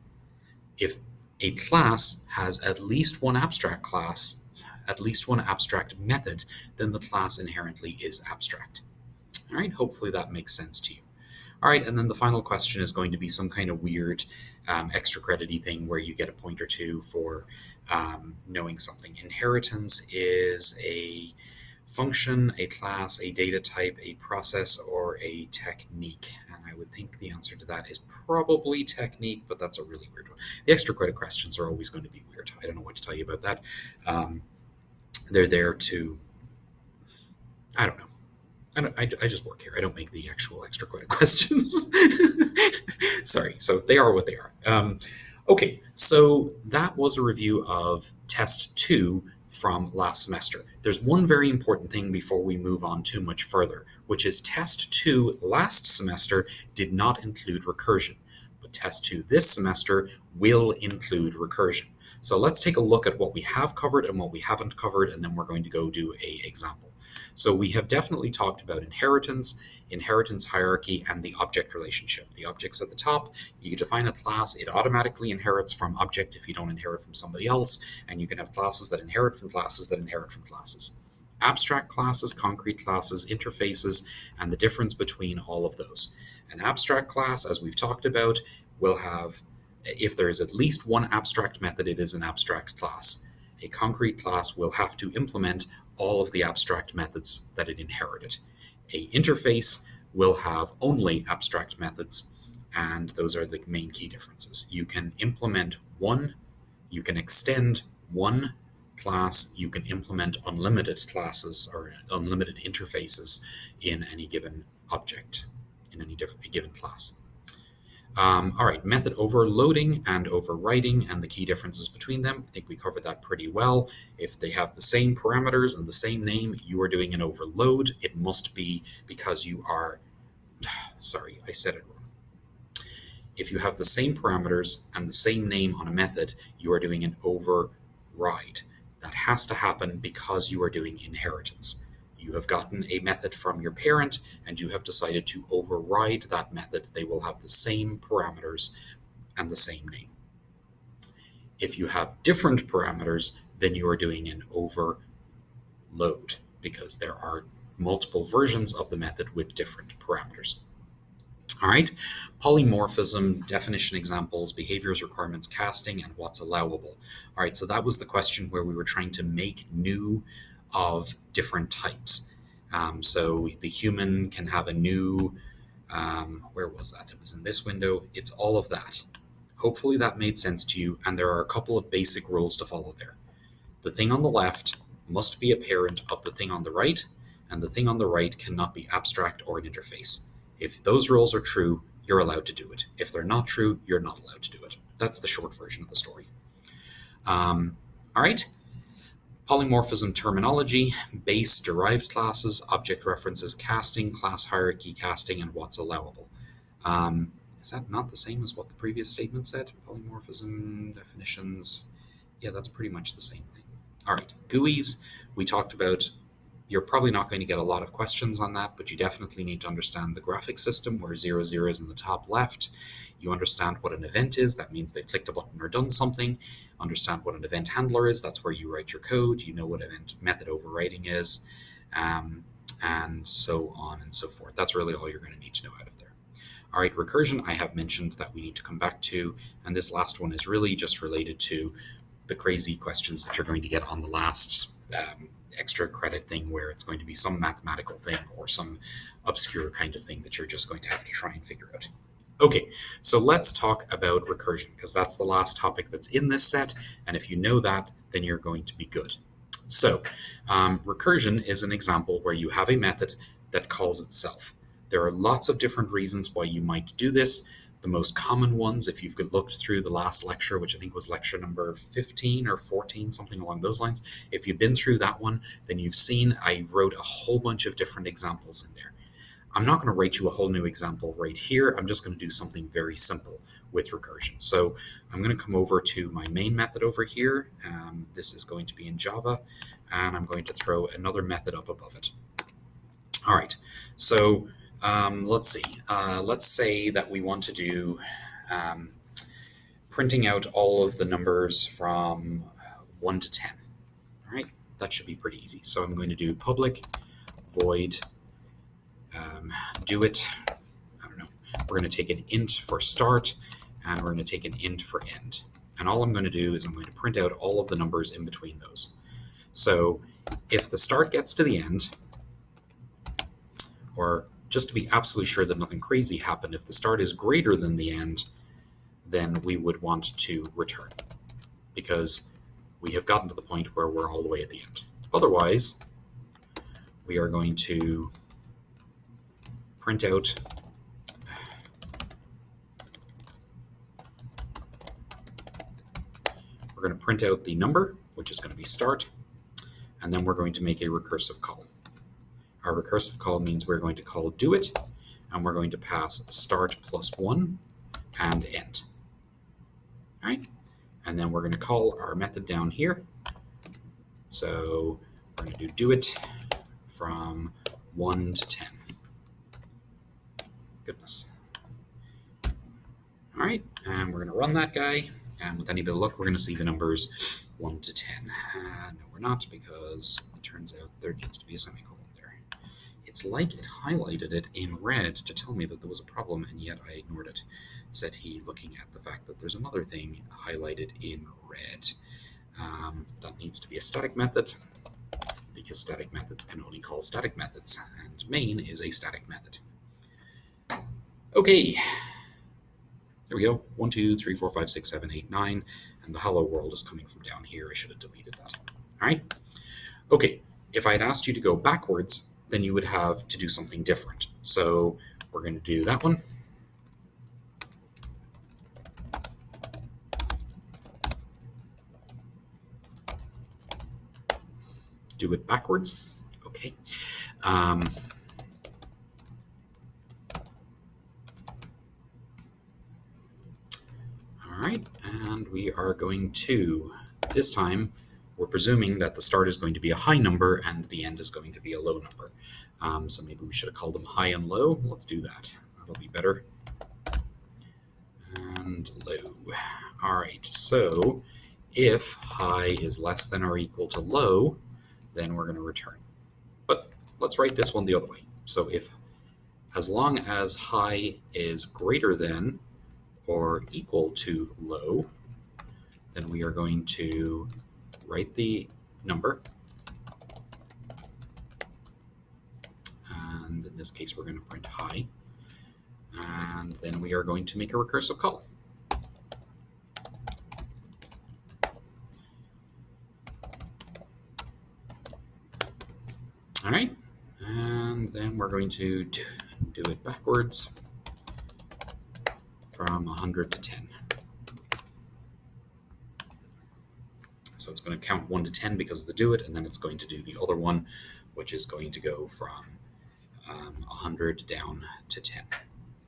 If a class has at least one abstract class, at least one abstract method, then the class inherently is abstract. All right, hopefully that makes sense to you. All right, and then the final question is going to be some kind of weird extra credit-y thing where you get a point or two for knowing something. Inheritance is a function, a class, a data type, a process, or a technique. And I would think the answer to that is probably technique, but that's a really weird one. The extra credit questions are always going to be weird. I don't know what to tell you about that. They're there to, I don't know. I just work here. I don't make the actual extra credit questions. Sorry. So they are what they are. Okay, so that was a review of Test 2 from last semester. There's one very important thing before we move on too much further, which is Test 2 last semester did not include recursion, but Test 2 this semester will include recursion. So let's take a look at what we have covered and what we haven't covered, and then we're going to go do an example. So we have definitely talked about inheritance hierarchy, and the object relationship. The object's at the top. You define a class, it automatically inherits from object if you don't inherit from somebody else, and you can have classes that inherit from classes that inherit from classes. Abstract classes, concrete classes, interfaces, and the difference between all of those. An abstract class, as we've talked about, will have, if there is at least one abstract method, it is an abstract class. A concrete class will have to implement all of the abstract methods that it inherited. A interface will have only abstract methods, and those are the main key differences. You can implement one, you can extend one, class, you can implement unlimited classes or unlimited interfaces in any given object, in any given class. All right, method overloading and overwriting and the key differences between them. I think we covered that pretty well. If they have the same parameters and the same name, you are doing an overload. It must be because you are, sorry, I said it wrong. If you have the same parameters and the same name on a method, you are doing an override. That has to happen because you are doing inheritance. You have gotten a method from your parent and you have decided to override that method. They will have the same parameters and the same name. If you have different parameters, then you are doing an overload because there are multiple versions of the method with different parameters. All right, polymorphism, definition examples, behaviors, requirements, casting, and what's allowable. All right, so that was the question where we were trying to make new of different types. So the human can have a new, where was that? It was in this window. It's all of that. Hopefully that made sense to you, and there are a couple of basic rules to follow there. The thing on the left must be a parent of the thing on the right, and the thing on the right cannot be abstract or an interface. If those rules are true, you're allowed to do it. If they're not true, you're not allowed to do it. That's the short version of the story. All right. Polymorphism terminology, base derived classes, object references, casting, class hierarchy, casting, and what's allowable. Is that not the same as what the previous statement said? Polymorphism, definitions. Yeah, that's pretty much the same thing. All right, GUIs, we talked about. You're probably not going to get a lot of questions on that, but you definitely need to understand the graphic system where 0, 0 is in the top left. You understand what an event is. That means they've clicked a button or done something. Understand what an event handler is. That's where you write your code. You know what event method overriding is, and so on and so forth. That's really all you're going to need to know out of there. All right, recursion, I have mentioned that we need to come back to, and this last one is really just related to the crazy questions that you're going to get on the last extra credit thing where it's going to be some mathematical thing or some obscure kind of thing that you're just going to have to try and figure out. Okay, so let's talk about recursion because that's the last topic that's in this set, and if you know that, then you're going to be good. So recursion is an example where you have a method that calls itself. There are lots of different reasons why you might do this. The most common ones, if you've looked through the last lecture, which I think was lecture number 15 or 14, something along those lines, if you've been through that one, then you've seen I wrote a whole bunch of different examples in there. I'm not going to write you a whole new example right here. I'm just going to do something very simple with recursion. So I'm going to come over to my main method over here. This is going to be in Java, and I'm going to throw another method up above it. All right, so let's see. Let's say that we want to do printing out all of the numbers from 1 to 10. All right, that should be pretty easy. So I'm going to do public void do it. I don't know. We're going to take an int for start, and we're going to take an int for end. And all I'm going to do is I'm going to print out all of the numbers in between those. So if the start gets to the end, or just to be absolutely sure that nothing crazy happened, if the start is greater than the end, then we would want to return because we have gotten to the point where we're all the way at the end. Otherwise, we are going to print out the number, which is going to be start, and then we're going to make a recursive call. Our recursive call means we're going to call do it, and we're going to pass start plus 1 and end. All right, and then we're going to call our method down here. So we're going to do it from 1 to 10. Goodness. All right, and we're going to run that guy, and with any bit of luck, we're going to see the numbers 1 to 10. No, we're not, because it turns out there needs to be a semicolon there. It's like it highlighted it in red to tell me that there was a problem, and yet I ignored it, said he, looking at the fact that there's another thing highlighted in red. That needs to be a static method, because static methods can only call static methods, and main is a static method. Okay, there we go. 1, 2, 3, 4, 5, 6, 7, 8, 9, and the hello world is coming from down here. I should have deleted that. All right? Okay, if I had asked you to go backwards, then you would have to do something different. So we're going to do that one. Do it backwards. Okay. All right, and we are going to, this time, we're presuming that the start is going to be a high number and the end is going to be a low number. So maybe we should have called them high and low. Let's do that. That'll be better. And low. All right, so if high is less than or equal to low, then we're going to return. But let's write this one the other way. So if, as long as high is greater than or equal to low, then we are going to write the number. And in this case, we're going to print high. And then we are going to make a recursive call. All right, and then we're going to do it backwards from 100 to 10. So it's going to count 1 to 10 because of the do it, and then it's going to do the other one, which is going to go from 100 down to 10.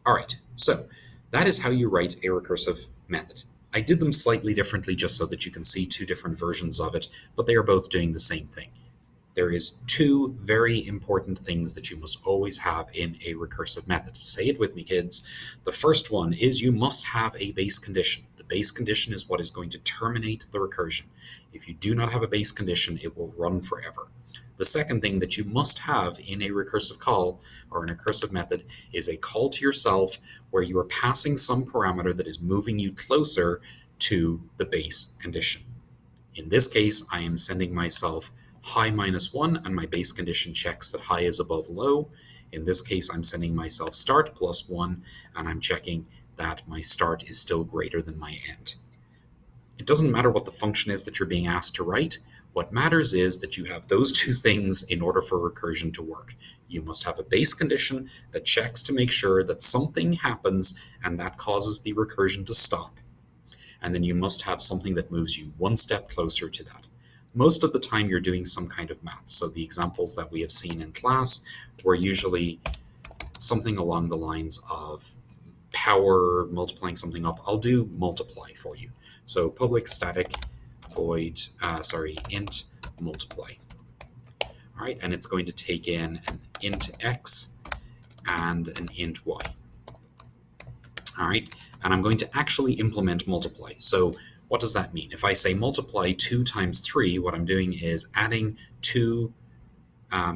All right, so that is how you write a recursive method. I did them slightly differently just so that you can see two different versions of it, but they are both doing the same thing. There is two very important things that you must always have in a recursive method. Say it with me, kids. The first one is you must have a base condition. The base condition is what is going to terminate the recursion. If you do not have a base condition, it will run forever. The second thing that you must have in a recursive call or an recursive method is a call to yourself where you are passing some parameter that is moving you closer to the base condition. In this case, I am sending myself high minus 1, and my base condition checks that high is above low. In this case, I'm sending myself start plus 1, and I'm checking that my start is still greater than my end. It doesn't matter what the function is that you're being asked to write. What matters is that you have those two things in order for recursion to work. You must have a base condition that checks to make sure that something happens and that causes the recursion to stop. And then you must have something that moves you one step closer to that. Most of the time you're doing some kind of math. So the examples that we have seen in class were usually something along the lines of power multiplying something up. I'll do multiply for you. So public static void, int multiply. All right, and it's going to take in an int x and an int y. All right, and I'm going to actually implement multiply. So what does that mean? If I say multiply 2 times 3, what I'm doing is adding 2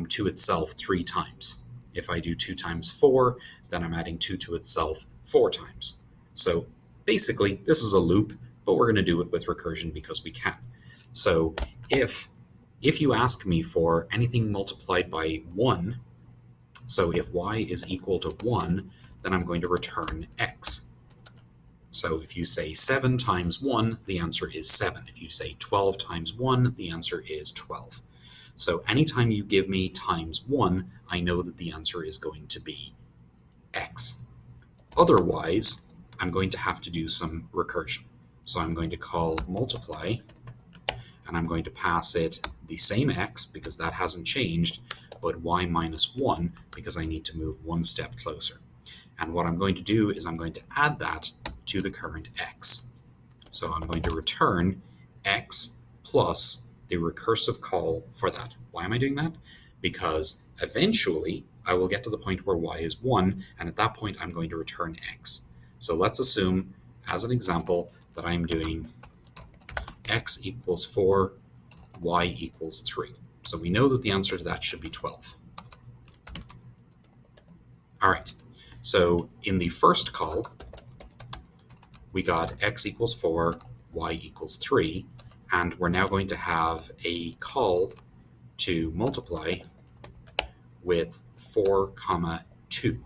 to itself 3 times. If I do 2 times 4, then I'm adding 2 to itself 4 times. So basically, this is a loop, but we're going to do it with recursion because we can. So if you ask me for anything multiplied by 1, so if y is equal to 1, then I'm going to return x. So if you say 7 times 1, the answer is 7. If you say 12 times 1, the answer is 12. So anytime you give me times 1, I know that the answer is going to be x. Otherwise, I'm going to have to do some recursion. So I'm going to call multiply, and I'm going to pass it the same x because that hasn't changed, but y minus 1 because I need to move one step closer. And what I'm going to do is I'm going to add that to the current x. So I'm going to return x plus the recursive call for that. Why am I doing that? Because eventually I will get to the point where y is 1, and at that point I'm going to return x. So let's assume, as an example, that I'm doing x equals 4, y equals 3. So we know that the answer to that should be 12. All right, so in the first call, we got x equals 4, y equals 3, and we're now going to have a call to multiply with 4, 2.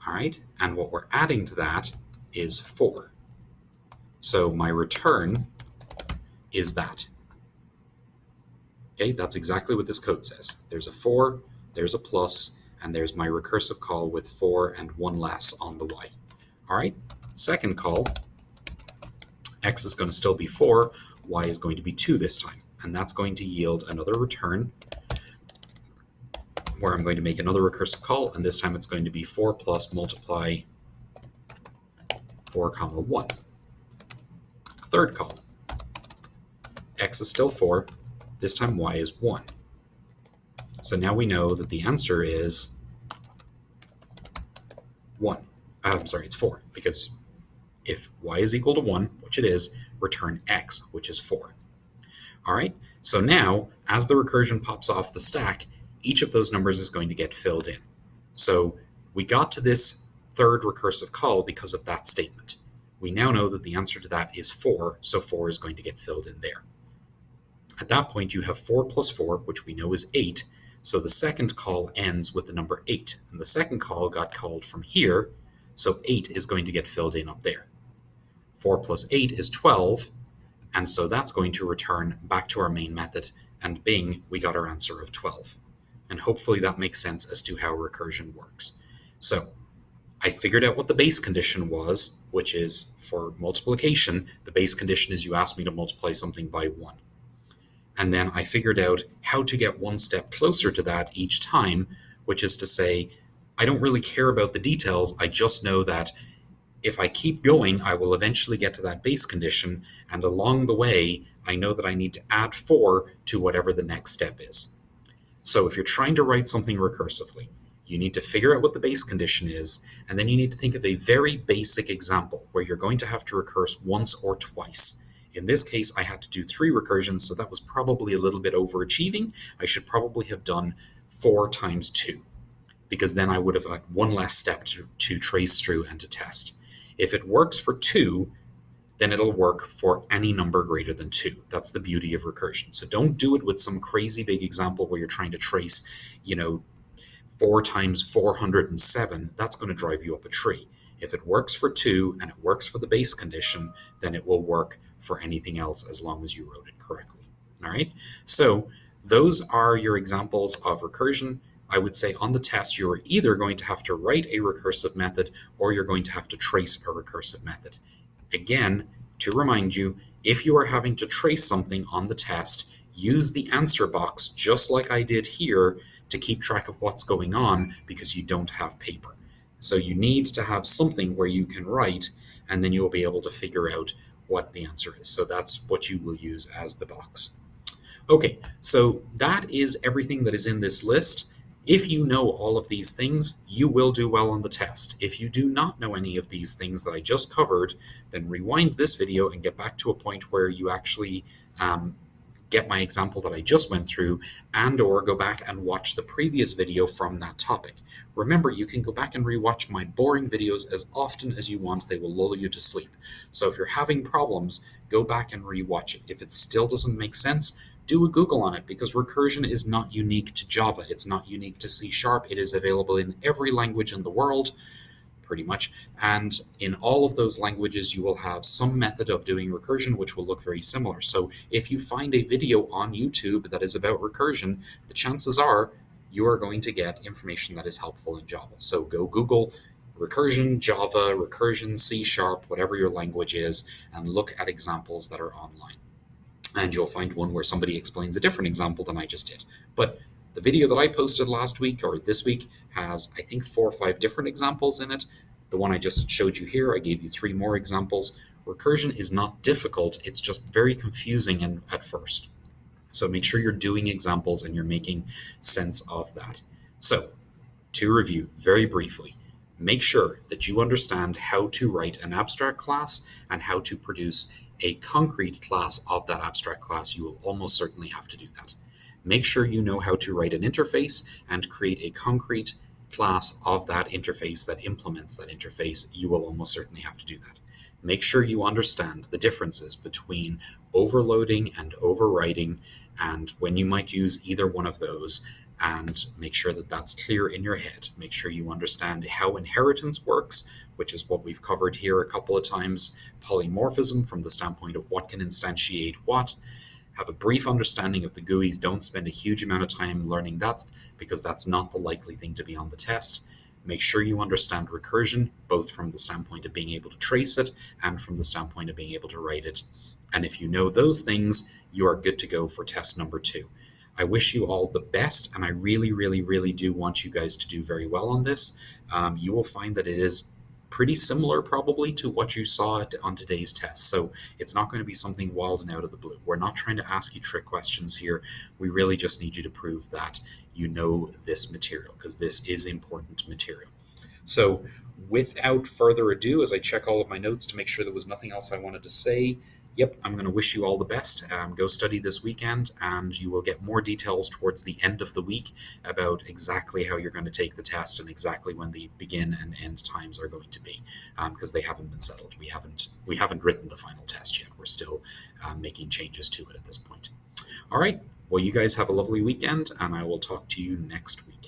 All right, and what we're adding to that is 4. So my return is that. Okay, that's exactly what this code says. There's a 4, there's a plus, and there's my recursive call with 4 and 1 less on the y. All right, second call, x is going to still be 4, y is going to be 2 this time, and that's going to yield another return where I'm going to make another recursive call, and this time it's going to be 4 plus multiply 4 comma 1. Third call, x is still 4, this time y is 1. So now we know that the answer is 1. I'm sorry, it's 4, because if y is equal to 1, which it is, return x, which is 4. All right, so now as the recursion pops off the stack, each of those numbers is going to get filled in. So we got to this third recursive call because of that statement. We now know that the answer to that is 4, so 4 is going to get filled in there. At that point, you have 4 plus 4, which we know is 8, so the second call ends with the number 8, and the second call got called from here, so 8 is going to get filled in up there. 4 plus 8 is 12, and so that's going to return back to our main method, and bing, we got our answer of 12. And hopefully that makes sense as to how recursion works. So I figured out what the base condition was, which is for multiplication, the base condition is you asked me to multiply something by 1. And then I figured out how to get one step closer to that each time, which is to say, I don't really care about the details, I just know that if I keep going, I will eventually get to that base condition, and along the way, I know that I need to add 4 to whatever the next step is. So if you're trying to write something recursively, you need to figure out what the base condition is, and then you need to think of a very basic example where you're going to have to recurse once or twice. In this case, I had to do 3 recursions, so that was probably a little bit overachieving. I should probably have done 4 times 2, because then I would have had one less step to trace through and to test. If it works for 2, then it'll work for any number greater than 2. That's the beauty of recursion. So don't do it with some crazy big example where you're trying to trace, 4 times 407. That's going to drive you up a tree. If it works for 2 and it works for the base condition, then it will work for anything else as long as you wrote it correctly. All right? So those are your examples of recursion. I would say on the test, you're either going to have to write a recursive method or you're going to have to trace a recursive method. Again, to remind you, if you are having to trace something on the test, use the answer box just like I did here to keep track of what's going on because you don't have paper. So you need to have something where you can write and then you'll be able to figure out what the answer is. So that's what you will use as the box. Okay, so that is everything that is in this list. If you know all of these things, you will do well on the test. If you do not know any of these things that I just covered, then rewind this video and get back to a point where you actually get my example that I just went through, and or go back and watch the previous video from that topic. Remember, you can go back and rewatch my boring videos as often as you want. They will lull you to sleep. So if you're having problems, go back and rewatch it. If it still doesn't make sense, do a Google on it, because recursion is not unique to Java. It's not unique to C#. It is available in every language in the world, pretty much. And in all of those languages, you will have some method of doing recursion which will look very similar. So if you find a video on YouTube that is about recursion, the chances are you are going to get information that is helpful in Java. So go Google recursion Java, recursion C#, whatever your language is, and look at examples that are online. And you'll find one where somebody explains a different example than I just did. But the video that I posted last week or this week has, I think, 4 or 5 different examples in it. The one I just showed you here, I gave you 3 more examples. Recursion is not difficult, it's just very confusing at first. So make sure you're doing examples and you're making sense of that. So, to review very briefly, make sure that you understand how to write an abstract class and how to produce a concrete class of that abstract class. You will almost certainly have to do that. Make sure you know how to write an interface and create a concrete class of that interface that implements that interface. You will almost certainly have to do that. Make sure you understand the differences between overloading and overwriting and when you might use either one of those, and make sure that that's clear in your head. Make sure you understand how inheritance works, which is what we've covered here a couple of times, polymorphism from the standpoint of what can instantiate what, have a brief understanding of the GUIs. Don't spend a huge amount of time learning that, because that's not the likely thing to be on the test. Make sure you understand recursion, both from the standpoint of being able to trace it and from the standpoint of being able to write it. And if you know those things, you are good to go for test number 2. I wish you all the best, and I really, really, really do want you guys to do very well on this. You will find that it is pretty similar probably to what you saw on today's test. So it's not going to be something wild and out of the blue. We're not trying to ask you trick questions here. We really just need you to prove that you know this material, because this is important material. So without further ado, as I check all of my notes to make sure there was nothing else I wanted to say, yep, I'm going to wish you all the best. Go study this weekend, and you will get more details towards the end of the week about exactly how you're going to take the test and exactly when the begin and end times are going to be, because they haven't been settled. We haven't written the final test yet. We're still making changes to it at this point. All right. Well, you guys have a lovely weekend, and I will talk to you next week.